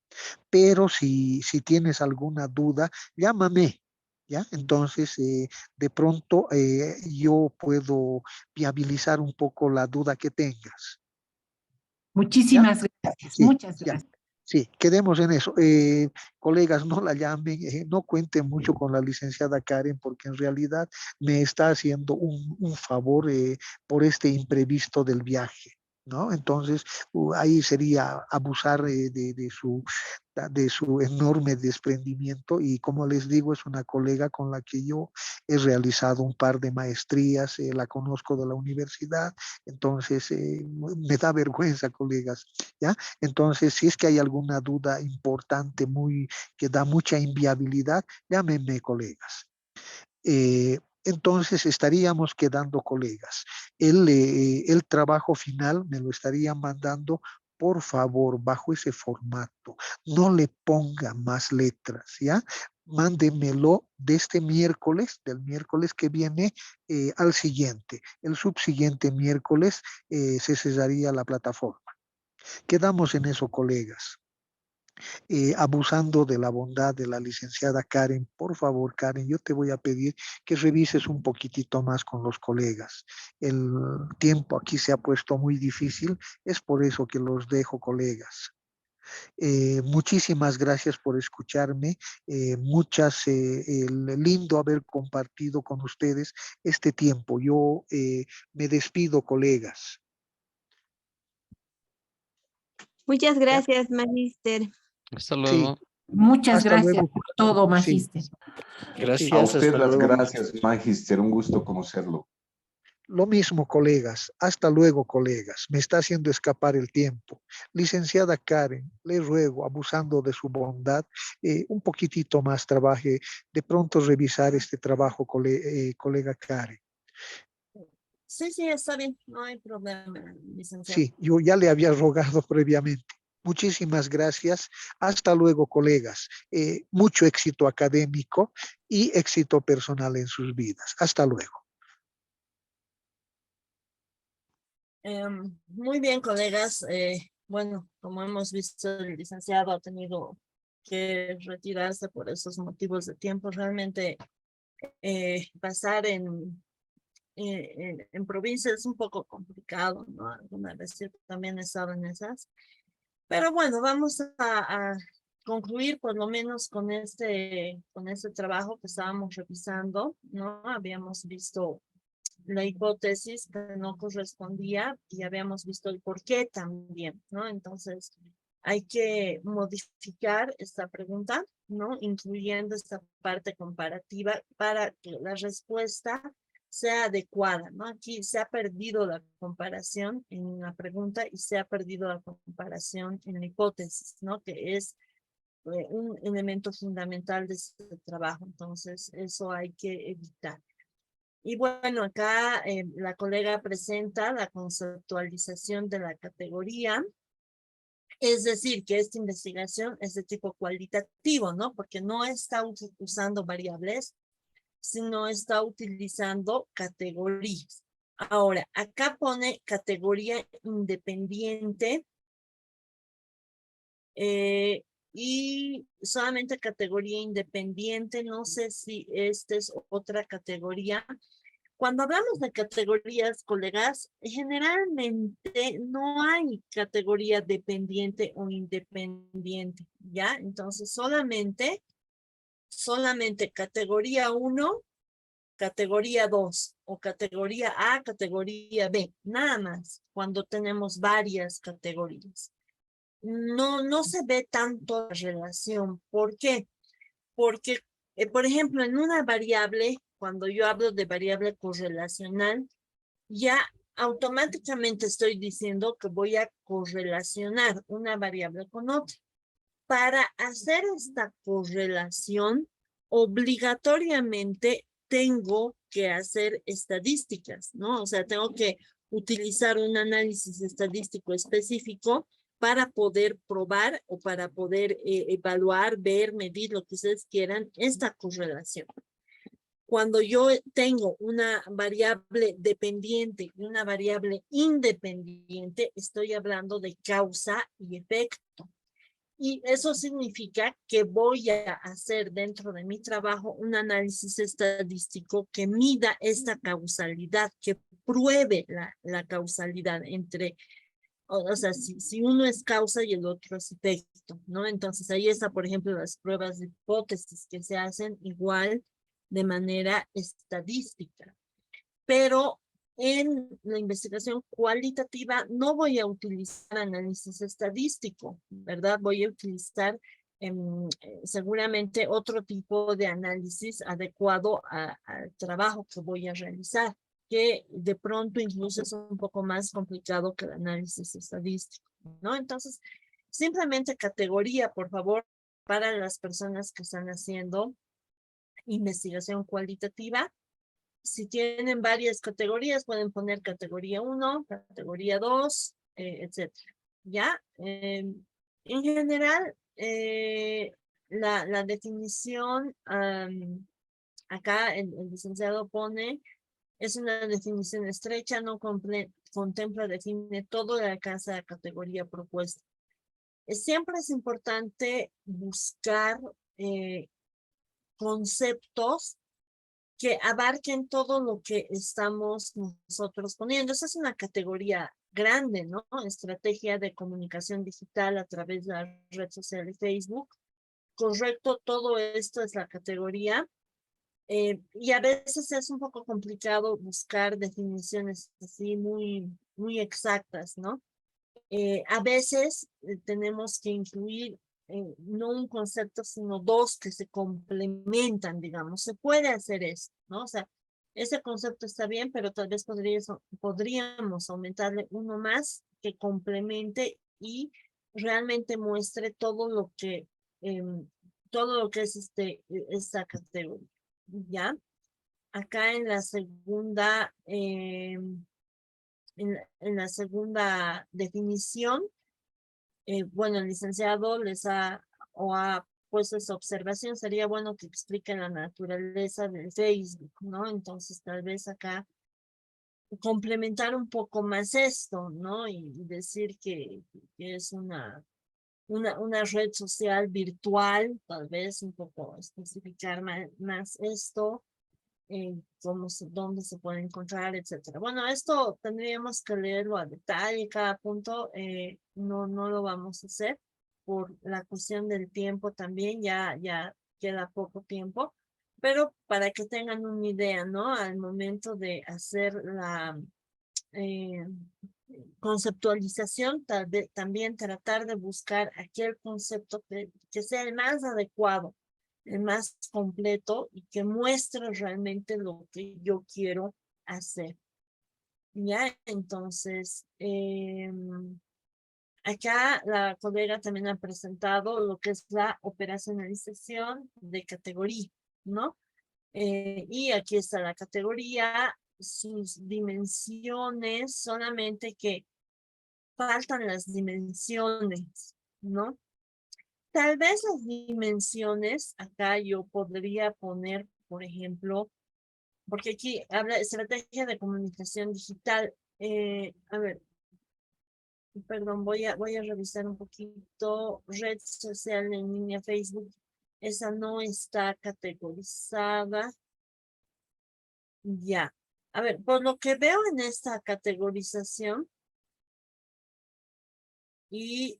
pero si tienes alguna duda, llámame, ¿ya? Entonces, de pronto yo puedo viabilizar un poco la duda que tengas, ¿ya? Muchísimas gracias, Sí, muchas ya. gracias. Sí, quedemos en eso. Colegas, no la llamen, no cuenten mucho con la licenciada Karen porque en realidad me está haciendo un favor por este imprevisto del viaje, ¿no? Entonces, ahí sería abusar de su enorme desprendimiento y como les digo, es una colega con la que yo he realizado un par de maestrías, la conozco de la universidad, entonces me da vergüenza, colegas, ¿ya? Entonces, si es que hay alguna duda importante, que da mucha inviabilidad, llámenme, colegas. Entonces estaríamos quedando, colegas. El trabajo final me lo estarían mandando, por favor, bajo ese formato. No le ponga más letras, ¿ya? Mándemelo de este miércoles, del miércoles que viene al siguiente. El subsiguiente miércoles se cesaría la plataforma. Quedamos en eso, colegas. Abusando de la bondad de la licenciada Karen, por favor, Karen, yo te voy a pedir que revises un poquitito más con los colegas. El tiempo aquí se ha puesto muy difícil, es por eso que los dejo, colegas. Muchísimas gracias por escucharme, lindo haber compartido con ustedes este tiempo. Yo me despido, colegas. Muchas ¿Ya? gracias, Magister. Hasta Sí, luego. Muchas hasta gracias luego. por todo, Sí, Magíster. sí. A Gracias, usted hasta las luego. gracias, Magister. Un gusto conocerlo. Lo mismo, colegas. Hasta luego, colegas. Me está haciendo escapar el tiempo. Licenciada Karen, le ruego, abusando de su bondad, un poquitito más trabaje, de pronto revisar este trabajo, colega Karen. Sí, está bien, no hay problema, licenciado. Sí, yo ya le había rogado previamente. Muchísimas gracias. Hasta luego, colegas. Mucho éxito académico y éxito personal en sus vidas. Hasta luego. Muy bien, colegas. Bueno, como hemos visto, el licenciado ha tenido que retirarse por esos motivos de tiempo. Realmente pasar en provincia es un poco complicado, ¿no? Alguna vez yo también he estado en esas. Pero bueno, vamos a concluir por lo menos con este trabajo que estábamos revisando, ¿no? Habíamos visto la hipótesis que no correspondía y habíamos visto el por qué también, ¿no? Entonces, hay que modificar esta pregunta, ¿no? Incluyendo esta parte comparativa para que la respuesta sea adecuada, ¿no? Aquí se ha perdido la comparación en la pregunta y se ha perdido la comparación en la hipótesis, ¿no? Que es un elemento fundamental de este trabajo. Entonces, eso hay que evitar. Y bueno, acá la colega presenta la conceptualización de la categoría, es decir, que esta investigación es de tipo cualitativo, ¿no? Porque no está usando variables, sino está utilizando categorías. Ahora, acá pone categoría independiente y solamente categoría independiente, no sé si esta es otra categoría. Cuando hablamos de categorías, colegas, generalmente no hay categoría dependiente o independiente, ¿ya? Entonces, solamente categoría 1, categoría 2 o categoría A, categoría B, nada más, cuando tenemos varias categorías. No se ve tanto la relación. ¿Por qué? Porque, por ejemplo, en una variable, cuando yo hablo de variable correlacional, ya automáticamente estoy diciendo que voy a correlacionar una variable con otra. Para hacer esta correlación, obligatoriamente tengo que hacer estadísticas, ¿no? O sea, tengo que utilizar un análisis estadístico específico para poder probar o para poder evaluar, ver, medir, lo que ustedes quieran, esta correlación. Cuando yo tengo una variable dependiente y una variable independiente, estoy hablando de causa y efecto. Y eso significa que voy a hacer dentro de mi trabajo un análisis estadístico que mida esta causalidad, que pruebe la causalidad entre, o sea, si uno es causa y el otro es efecto, ¿no? Entonces ahí está, por ejemplo, las pruebas de hipótesis que se hacen igual de manera estadística. Pero en la investigación cualitativa no voy a utilizar análisis estadístico, ¿verdad? Voy a utilizar seguramente otro tipo de análisis adecuado al trabajo que voy a realizar, que de pronto incluso es un poco más complicado que el análisis estadístico, ¿no? Entonces, simplemente categoría, por favor, para las personas que están haciendo investigación cualitativa. Si tienen varias categorías, pueden poner categoría 1, categoría 2, etcétera. ¿Ya? En general, la definición, acá el licenciado pone, es una definición estrecha, no contempla, define todo de alcance de la categoría propuesta. Siempre es importante buscar conceptos que abarquen todo lo que estamos nosotros poniendo. Esa es una categoría grande, ¿no? Estrategia de comunicación digital a través de la red social de Facebook. Correcto, todo esto es la categoría. Y a veces es un poco complicado buscar definiciones así muy exactas, ¿no? A veces tenemos que incluir no un concepto, sino dos que se complementan, digamos. Se puede hacer eso, ¿no? O sea, ese concepto está bien, pero tal vez podríamos aumentarle uno más que complemente y realmente muestre todo lo que es esta categoría, ¿ya? Acá en la segunda, en la segunda definición, bueno, el licenciado les ha puesto esa observación, sería bueno que expliquen la naturaleza del Facebook, ¿no? Entonces, tal vez acá complementar un poco más esto, ¿no? Y decir que es una red social virtual, tal vez un poco especificar más esto, dónde se puede encontrar, etcétera. Bueno, esto tendríamos que leerlo a detalle, cada punto, no lo vamos a hacer por la cuestión del tiempo también, ya queda poco tiempo, pero para que tengan una idea, ¿no? Al momento de hacer la conceptualización, también tratar de buscar aquel concepto que sea el más adecuado, el más completo y que muestre realmente lo que yo quiero hacer. Ya, entonces, acá la colega también ha presentado lo que es la operacionalización de categoría, ¿no? Y aquí está la categoría, sus dimensiones, solamente que faltan las dimensiones, ¿no? Tal vez las dimensiones, acá yo podría poner, por ejemplo, porque aquí habla de estrategia de comunicación digital. A ver, perdón, voy a revisar un poquito. Red social en línea Facebook, esa no está categorizada. Ya. A ver, por lo que veo en esta categorización, y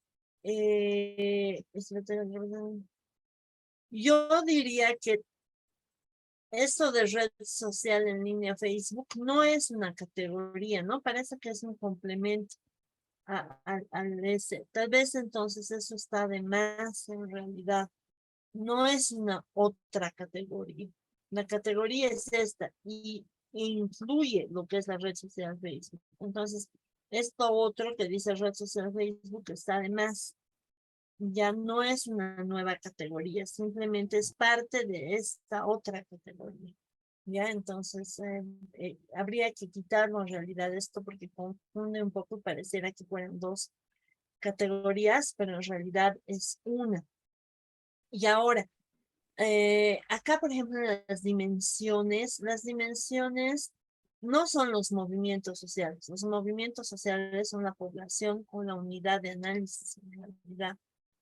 yo diría que esto de red social en línea Facebook no es una categoría, ¿no? Parece que es un complemento al ese. Tal vez entonces eso está de más en realidad. No es una otra categoría. La categoría es esta y incluye lo que es la red social Facebook. Entonces, esto otro que dice red social Facebook está de más. Ya no es una nueva categoría, simplemente es parte de esta otra categoría. Ya, entonces habría que quitarlo en realidad esto porque confunde un poco, pareciera que fueran dos categorías, pero en realidad es una. Y ahora, acá por ejemplo las dimensiones no son los movimientos sociales. Los movimientos sociales son la población o la unidad de análisis en realidad.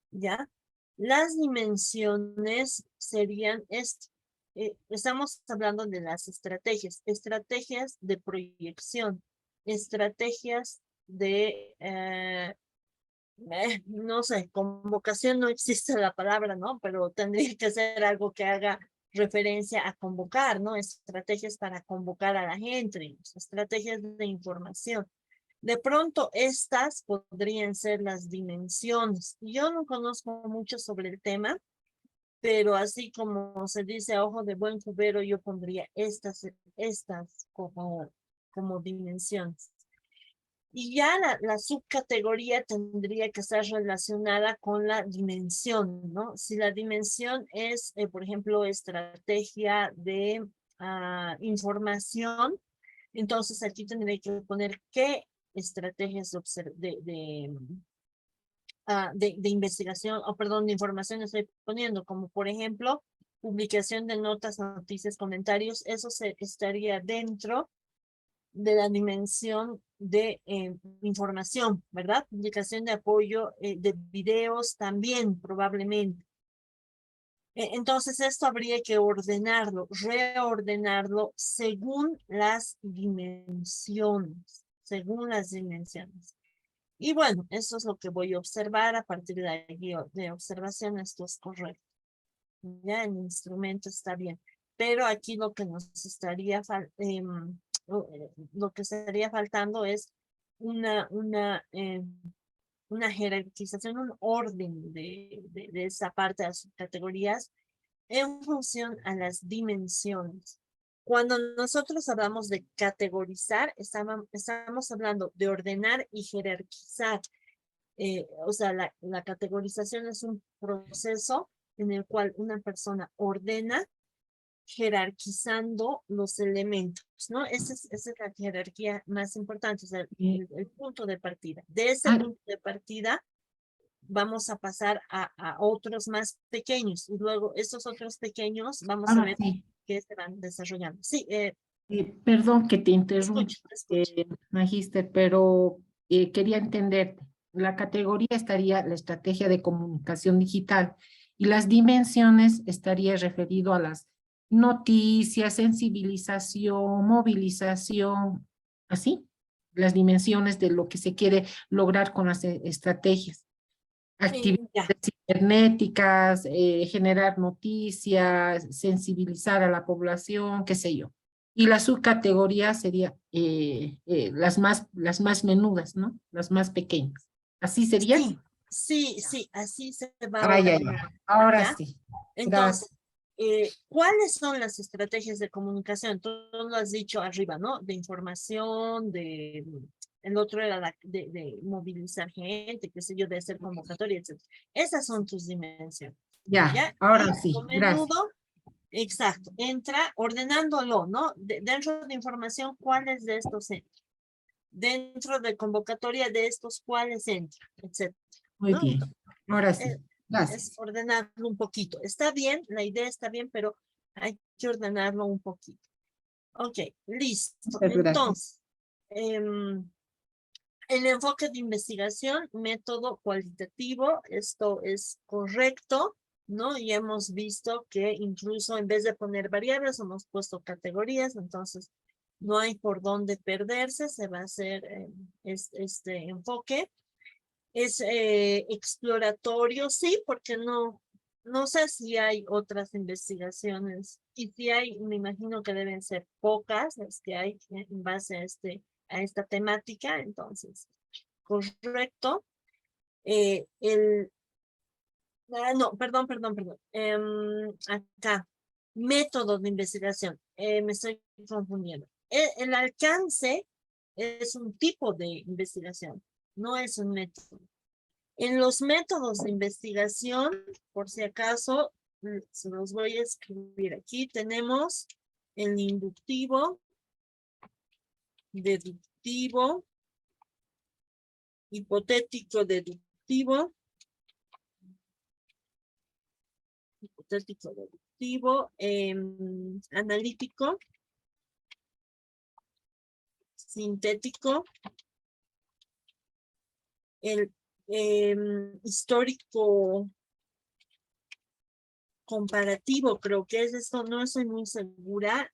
¿Ya? Las dimensiones serían esto. Estamos hablando de las estrategias de proyección, estrategias de, no sé, convocación no existe la palabra, ¿no? Pero tendría que ser algo que haga referencia a convocar, ¿no? Estrategias para convocar a la gente, estrategias de información. De pronto, estas podrían ser las dimensiones. Yo no conozco mucho sobre el tema, pero así como se dice a ojo de buen cubero, yo pondría estas como dimensiones. Y ya la subcategoría tendría que estar relacionada con la dimensión, ¿no? Si la dimensión es, por ejemplo, estrategia de información, entonces aquí tendría que poner qué estrategias de investigación, o perdón, de información estoy poniendo, como por ejemplo, publicación de notas, noticias, comentarios, eso estaría dentro de la dimensión de información, ¿verdad? Publicación de apoyo de videos también, probablemente. Entonces, esto habría que ordenarlo, reordenarlo según las dimensiones, Y bueno, eso es lo que voy a observar a partir de ahí, de observación, esto es correcto. Ya el instrumento está bien, pero aquí lo que nos estaría lo que estaría faltando es una jerarquización, un orden de esa parte de las categorías en función a las dimensiones. Cuando nosotros hablamos de categorizar, estamos hablando de ordenar y jerarquizar. O sea, la categorización es un proceso en el cual una persona ordena jerarquizando los elementos, ¿no? Esa es la jerarquía más importante, o sea, el punto de partida. De ese punto de partida vamos a pasar a otros más pequeños y luego estos otros pequeños vamos a Ahora ver sí. qué se van desarrollando. Sí, Perdón que te interrumpa, escucho, escucho. Magíster, pero quería entenderte. La categoría estaría la estrategia de comunicación digital y las dimensiones estaría referido a las noticias, sensibilización, movilización, así, las dimensiones de lo que se quiere lograr con las estrategias. Actividades Ya. cibernéticas, generar noticias, sensibilizar a la población, qué sé yo. Y la subcategoría sería las más menudas, ¿no? Las más pequeñas. ¿Así sería? Sí, sí, sí, así se va a Ay, ay, ordenar. ay. Ahora ¿Ya? sí. Entonces, Gracias. ¿cuáles son las estrategias de comunicación? Tú lo has dicho arriba, ¿no? De información, el otro era de movilizar gente, qué sé yo, de hacer convocatoria, etc. Esas son tus dimensiones, Ya, ¿ya? ahora Y sí. lo Gracias. menudo, exacto, entra ordenándolo, ¿no? Dentro de información, ¿cuáles de estos entran? Dentro de convocatoria de estos, ¿cuáles entran? Etcétera, Muy ¿no? bien. Ahora sí. Eh, es Gracias. ordenarlo un poquito. Está bien, la idea está bien, pero hay que ordenarlo un poquito. Ok, listo. Muchas gracias. Entonces, el enfoque de investigación, método cualitativo, esto es correcto, ¿no? Y hemos visto que incluso en vez de poner variables, hemos puesto categorías, entonces no hay por dónde perderse, se va a hacer este enfoque. Es exploratorio, sí, porque no sé si hay otras investigaciones, y si hay, me imagino que deben ser pocas las que hay en base a esta temática, entonces, correcto. No, perdón. Acá, método de investigación, me estoy confundiendo. El alcance es un tipo de investigación, no es un método. En los métodos de investigación, por si acaso, se los voy a escribir aquí, tenemos el inductivo, deductivo, hipotético deductivo, analítico, sintético, el histórico comparativo, creo que es esto, no estoy muy segura.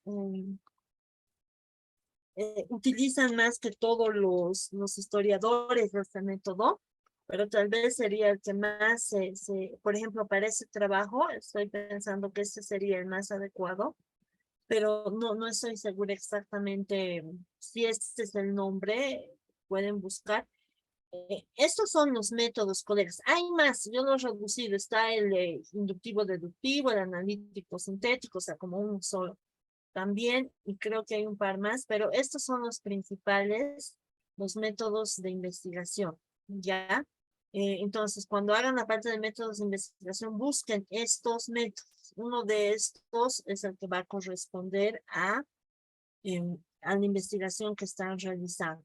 Utilizan más que todos los historiadores este método, pero tal vez sería el que más, por ejemplo, para ese trabajo, estoy pensando que ese sería el más adecuado, pero no estoy segura exactamente si este es el nombre, pueden buscar. Estos son los métodos, colegas. Hay más, yo los he reducido. Está el inductivo-deductivo, el analítico-sintético, o sea, como uno solo también, y creo que hay un par más, pero estos son los principales, los métodos de investigación, ¿ya? Entonces, cuando hagan la parte de métodos de investigación, busquen estos métodos. Uno de estos es el que va a corresponder a la investigación que están realizando.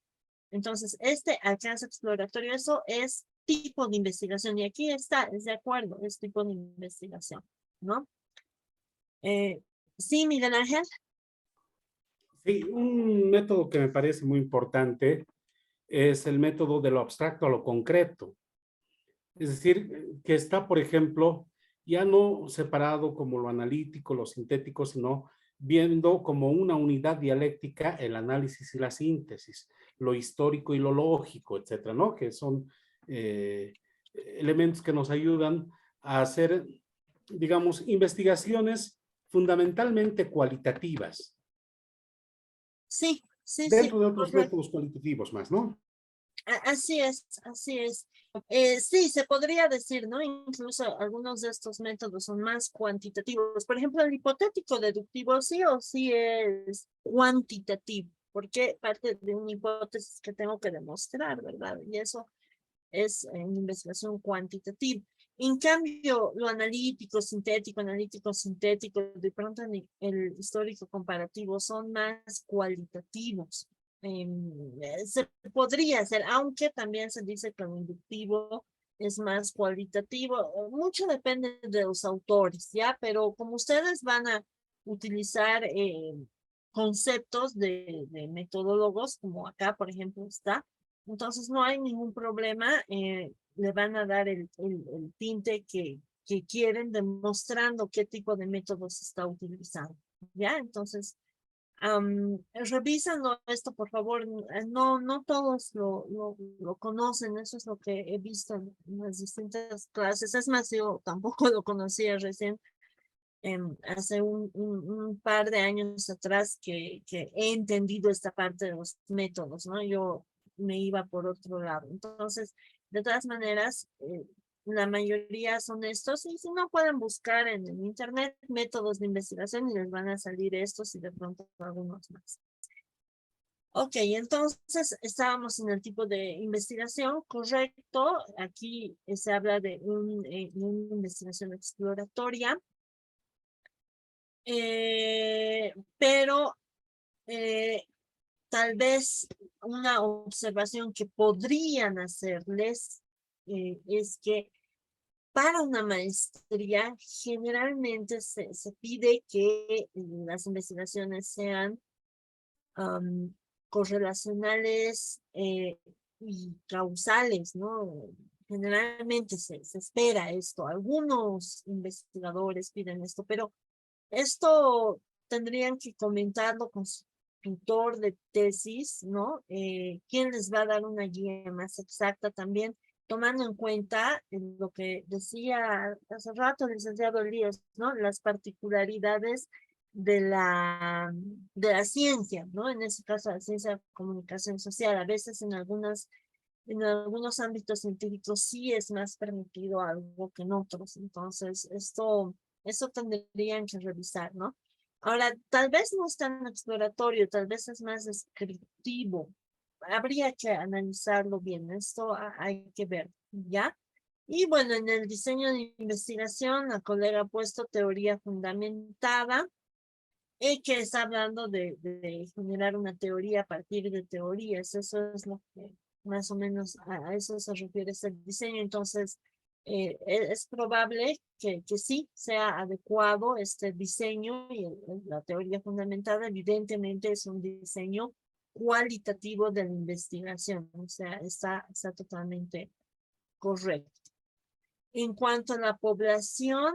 Entonces, este alcance exploratorio, eso es tipo de investigación, y aquí está, es de acuerdo, es tipo de investigación, ¿no? Sí, Miguel Ángel. Sí, un método que me parece muy importante es el método de lo abstracto a lo concreto. Es decir, que está, por ejemplo, ya no separado como lo analítico, lo sintético, sino viendo como una unidad dialéctica el análisis y la síntesis, lo histórico y lo lógico, etcétera, ¿no? Que son elementos que nos ayudan a hacer, digamos, investigaciones fundamentalmente cualitativas, Sí, sí, dentro sí, de otros correcto. métodos cualitativos más, ¿no? Así es, así es. Sí, se podría decir, ¿no? Incluso algunos de estos métodos son más cuantitativos. Por ejemplo, el hipotético deductivo sí o sí es cuantitativo, porque parte de una hipótesis que tengo que demostrar, ¿verdad? Y eso es en investigación cuantitativa. En cambio, lo analítico, sintético, de pronto el histórico comparativo son más cualitativos. Se podría hacer, aunque también se dice que lo inductivo es más cualitativo. Mucho depende de los autores, ¿ya? Pero como ustedes van a utilizar conceptos de metodólogos, como acá, por ejemplo, está, entonces no hay ningún problema, le van a dar el tinte que quieren, demostrando qué tipo de métodos se está utilizando, ¿ya? Entonces, revisan esto, por favor. No todos lo conocen, eso es lo que he visto en las distintas clases. Es más, yo tampoco lo conocía recién, hace un par de años atrás que he entendido esta parte de los métodos, ¿no? Yo me iba por otro lado. Entonces, de todas maneras, la mayoría son estos, y si no, pueden buscar en internet métodos de investigación y les van a salir estos y de pronto algunos más. Ok, entonces estábamos en el tipo de investigación, correcto. Aquí se habla de una investigación exploratoria. Pero tal vez una observación que podrían hacerles es que para una maestría generalmente se pide que las investigaciones sean correlacionales y causales, ¿no? Generalmente se espera esto. Algunos investigadores piden esto, pero esto tendrían que comentarlo con su tutor de tesis, ¿no? ¿Quién les va a dar una guía más exacta también, tomando en cuenta lo que decía hace rato el licenciado Elías, ¿no? Las particularidades de la ciencia, ¿no? En este caso, la ciencia de comunicación social. A veces en algunos ámbitos científicos sí es más permitido algo que en otros. Entonces, eso tendrían que revisar, ¿no? Ahora, tal vez no es tan exploratorio, tal vez es más descriptivo. Habría que analizarlo bien, esto hay que ver, ¿ya? Y bueno, en el diseño de investigación, la colega ha puesto teoría fundamentada, que está hablando de generar una teoría a partir de teorías. Eso es lo que más o menos a eso se refiere ese diseño. Entonces, es probable que sí sea adecuado este diseño, y la teoría fundamentada evidentemente es un diseño cualitativo de la investigación, o sea, está totalmente correcto. En cuanto a la población,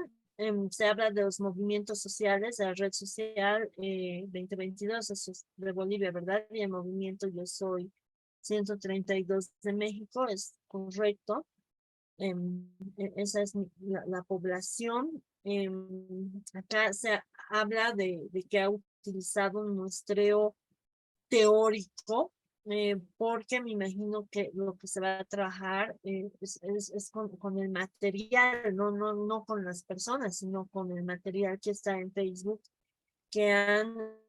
se habla de los movimientos sociales, de la red social 2022, eso es de Bolivia, ¿verdad? Y el movimiento Yo Soy 132 de México, es correcto. Esa es la población. Acá se habla de que ha utilizado un muestreo teórico, porque me imagino que lo que se va a trabajar es con el material, no con las personas, sino con el material que está en Facebook, que han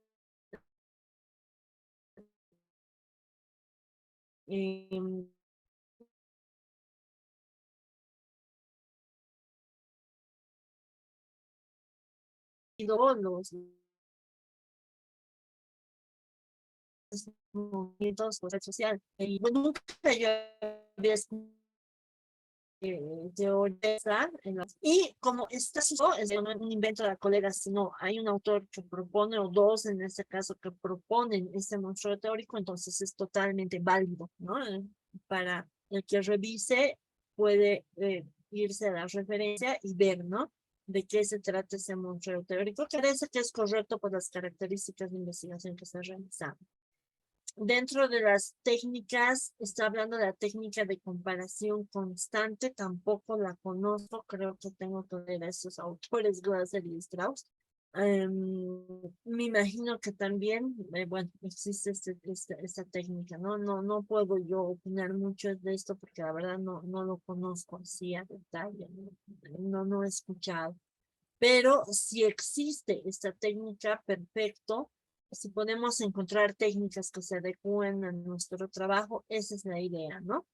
los movimientos por red social. Y bueno, nunca yo había teoría, y como esta no es un invento de la colega, sino hay un autor que propone, o dos en este caso, que proponen este monstruo teórico, entonces es totalmente válido, ¿no? Para el que revise puede irse a la referencia y ver, ¿no? De qué se trata ese monstruo teórico, que parece que es correcto por las características de investigación que se ha realizado. Dentro de las técnicas, está hablando de la técnica de comparación constante, tampoco la conozco, creo que tengo que leer a esos autores, Glasser y Strauss. Me imagino que también, bueno, existe esta técnica, ¿no? No puedo yo opinar mucho de esto porque la verdad no lo conozco así a detalle, no he escuchado. Pero si existe esta técnica, perfecto. Si podemos encontrar técnicas que se adecúen a nuestro trabajo, esa es la idea, ¿no?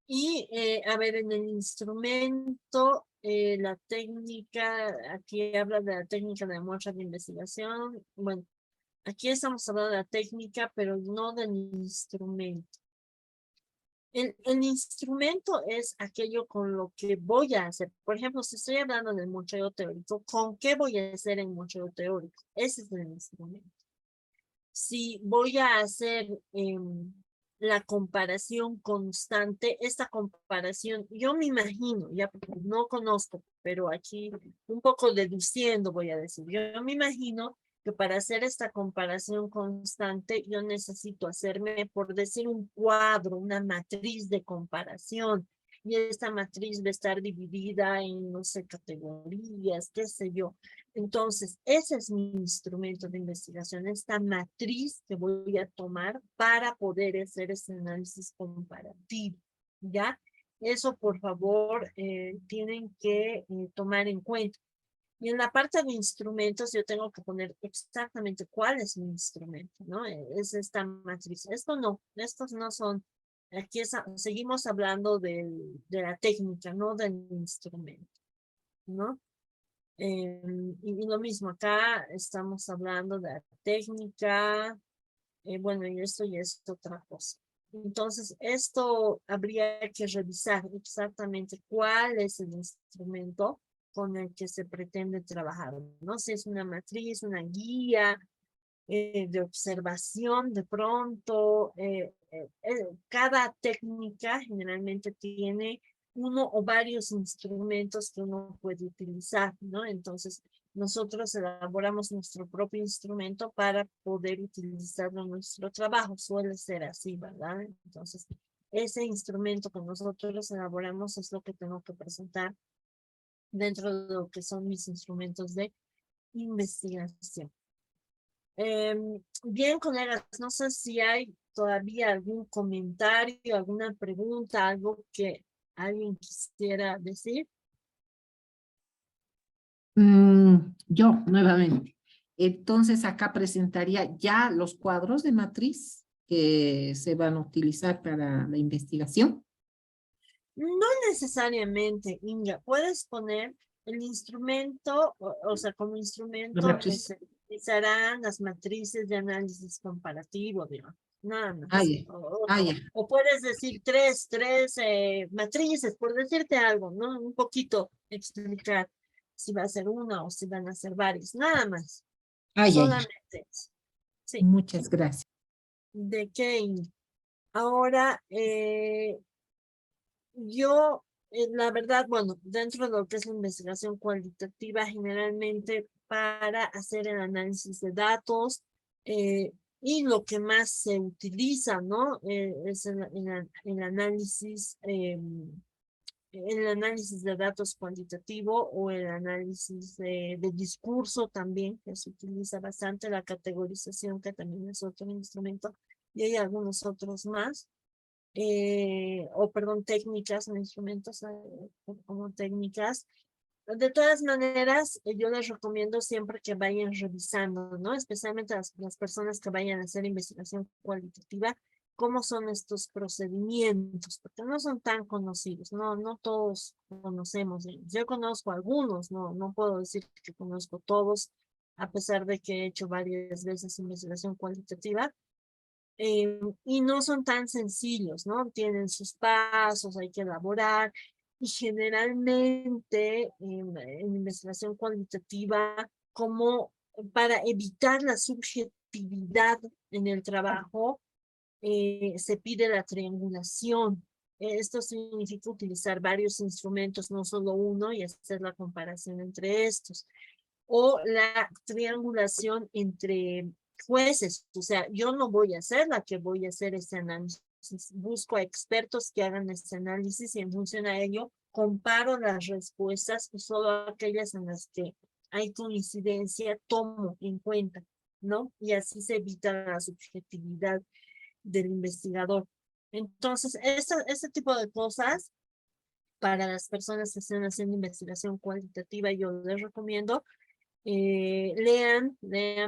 Y, a ver, en el instrumento, la técnica, aquí habla de la técnica de muestra de investigación. Bueno, aquí estamos hablando de la técnica, pero no del instrumento. El instrumento es aquello con lo que voy a hacer. Por ejemplo, si estoy hablando del muestreo teórico, ¿con qué voy a hacer el muestreo teórico? Ese es el instrumento. Si voy a hacer la comparación constante, esta comparación, yo me imagino, ya porque no conozco, pero aquí un poco deduciendo voy a decir, yo me imagino que para hacer esta comparación constante yo necesito hacerme, por decir, un cuadro, una matriz de comparación, y esta matriz va a estar dividida en, no sé, categorías, qué sé yo. Entonces, ese es mi instrumento de investigación, esta matriz que voy a tomar para poder hacer ese análisis comparativo, ¿ya? Eso, por favor, tienen que tomar en cuenta. Y en la parte de instrumentos, yo tengo que poner exactamente cuál es mi instrumento, ¿no? Es esta matriz. Estos no son, aquí seguimos hablando de la técnica, no del instrumento, ¿no? Y lo mismo, acá estamos hablando de la técnica, bueno, y esto ya es otra cosa. Entonces, esto habría que revisar exactamente cuál es el instrumento con el que se pretende trabajar. No sé, es una matriz, una guía de observación de pronto. Cada técnica generalmente tiene uno o varios instrumentos que uno puede utilizar, ¿no? Entonces, nosotros elaboramos nuestro propio instrumento para poder utilizarlo en nuestro trabajo. Suele ser así, ¿verdad? Entonces, ese instrumento que nosotros elaboramos es lo que tengo que presentar dentro de lo que son mis instrumentos de investigación. Bien, colegas, no sé si hay todavía algún comentario, alguna pregunta, algo que alguien quisiera decir. Yo, nuevamente. Entonces, acá presentaría ya los cuadros de matriz que se van a utilizar para la investigación. No necesariamente, Inga. Puedes poner el instrumento, o sea, como La instrumento matriz. se utilizarán las matrices de análisis comparativo, digamos. Nada más. Ah, ya. Ah, ya. O puedes decir tres matrices, por decirte algo, ¿no? Un poquito explicar si va a ser una o si van a ser varias. Nada más. Ah, ya, ya. Solamente eso. Sí. Muchas gracias. ¿De qué, Inga? Ahora, yo, la verdad, bueno, dentro de lo que es la investigación cualitativa, generalmente para hacer el análisis de datos, y lo que más se utiliza, ¿no? Es el análisis de datos cuantitativo o el análisis de discurso también, que se utiliza bastante, la categorización, que también es otro instrumento, y hay algunos otros más. Perdón, técnicas o instrumentos como técnicas. De todas maneras, yo les recomiendo siempre que vayan revisando, ¿no? Especialmente las personas que vayan a hacer investigación cualitativa, cómo son estos procedimientos, porque no son tan conocidos, no todos conocemos. Yo conozco algunos, no puedo decir que conozco todos, a pesar de que he hecho varias veces investigación cualitativa. Y no son tan sencillos, ¿no? Tienen sus pasos, hay que elaborar, y generalmente en investigación cualitativa, como para evitar la subjetividad en el trabajo, se pide la triangulación. Esto significa utilizar varios instrumentos, no solo uno, y hacer la comparación entre estos. O la triangulación entre jueces. O sea, yo no voy a ser la que voy a hacer ese análisis. Busco a expertos que hagan este análisis y en función a ello comparo las respuestas y solo aquellas en las que hay coincidencia tomo en cuenta, ¿no? Y así se evita la subjetividad del investigador. Entonces, este tipo de cosas para las personas que estén haciendo investigación cualitativa, yo les recomiendo lean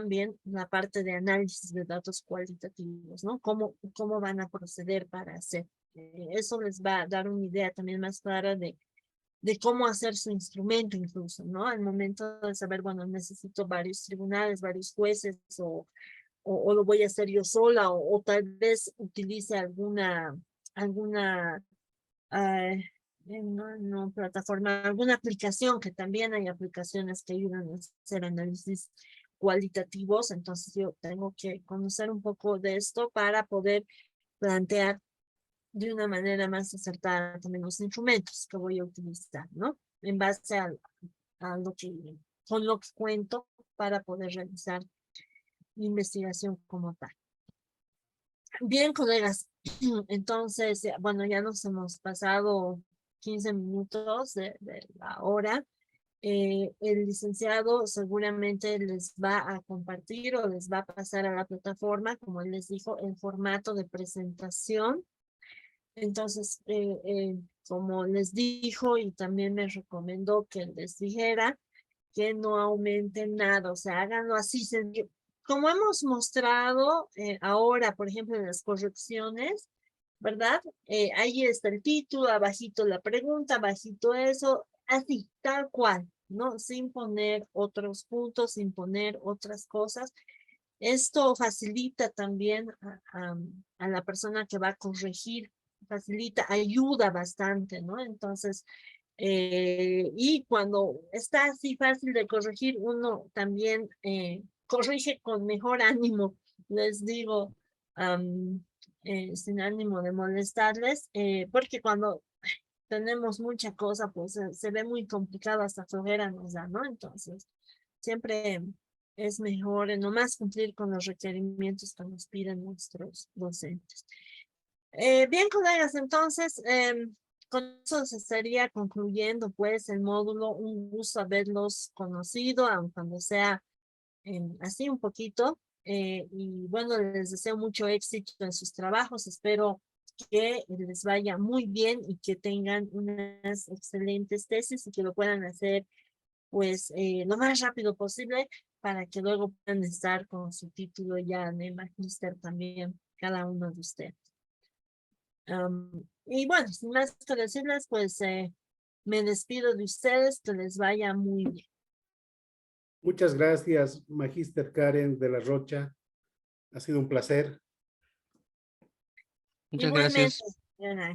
bien la parte de análisis de datos cualitativos, ¿no? ¿Cómo van a proceder para hacer? Eso les va a dar una idea también más clara de cómo hacer su instrumento incluso, ¿no? Al momento de saber, bueno, necesito varios tribunales, varios jueces, o lo voy a hacer yo sola, o tal vez utilice alguna no, plataforma, alguna aplicación, que también hay aplicaciones que ayudan a hacer análisis cualitativos, entonces yo tengo que conocer un poco de esto para poder plantear de una manera más acertada también los instrumentos que voy a utilizar, ¿no? En base a lo que, con lo que cuento para poder realizar investigación como tal. Bien, colegas, entonces, bueno, ya nos hemos pasado 15 minutos de la hora. El licenciado seguramente les va a compartir o les va a pasar a la plataforma, como él les dijo, en formato de presentación. Entonces, como les dijo y también me recomendó que les dijera que no aumenten nada, o sea, háganlo así sencillo. Como hemos mostrado ahora, por ejemplo, en las correcciones, ¿verdad? Ahí está el título, abajito la pregunta, abajito eso, así, tal cual, ¿no? Sin poner otros puntos, sin poner otras cosas. Esto facilita también a la persona que va a corregir, facilita, ayuda bastante, ¿no? Entonces, y cuando está así fácil de corregir, uno también corrige con mejor ánimo, les digo, sin ánimo de molestarles, porque cuando tenemos mucha cosa, pues se ve muy complicado, hasta flojera nos da, ¿no? Entonces, siempre es mejor nomás cumplir con los requerimientos que nos piden nuestros docentes. Bien, colegas, entonces, con eso se estaría concluyendo pues el módulo. Un gusto haberlos conocido, aun cuando sea así un poquito. Y bueno, les deseo mucho éxito en sus trabajos. Espero que les vaya muy bien y que tengan unas excelentes tesis y que lo puedan hacer pues lo más rápido posible para que luego puedan estar con su título ya de magíster también, cada uno de ustedes. Y bueno, sin más que decirles, pues me despido de ustedes, que les vaya muy bien. Muchas gracias, Magíster Karen de la Rocha. Ha sido un placer. Muchas Igualmente, gracias. Ana.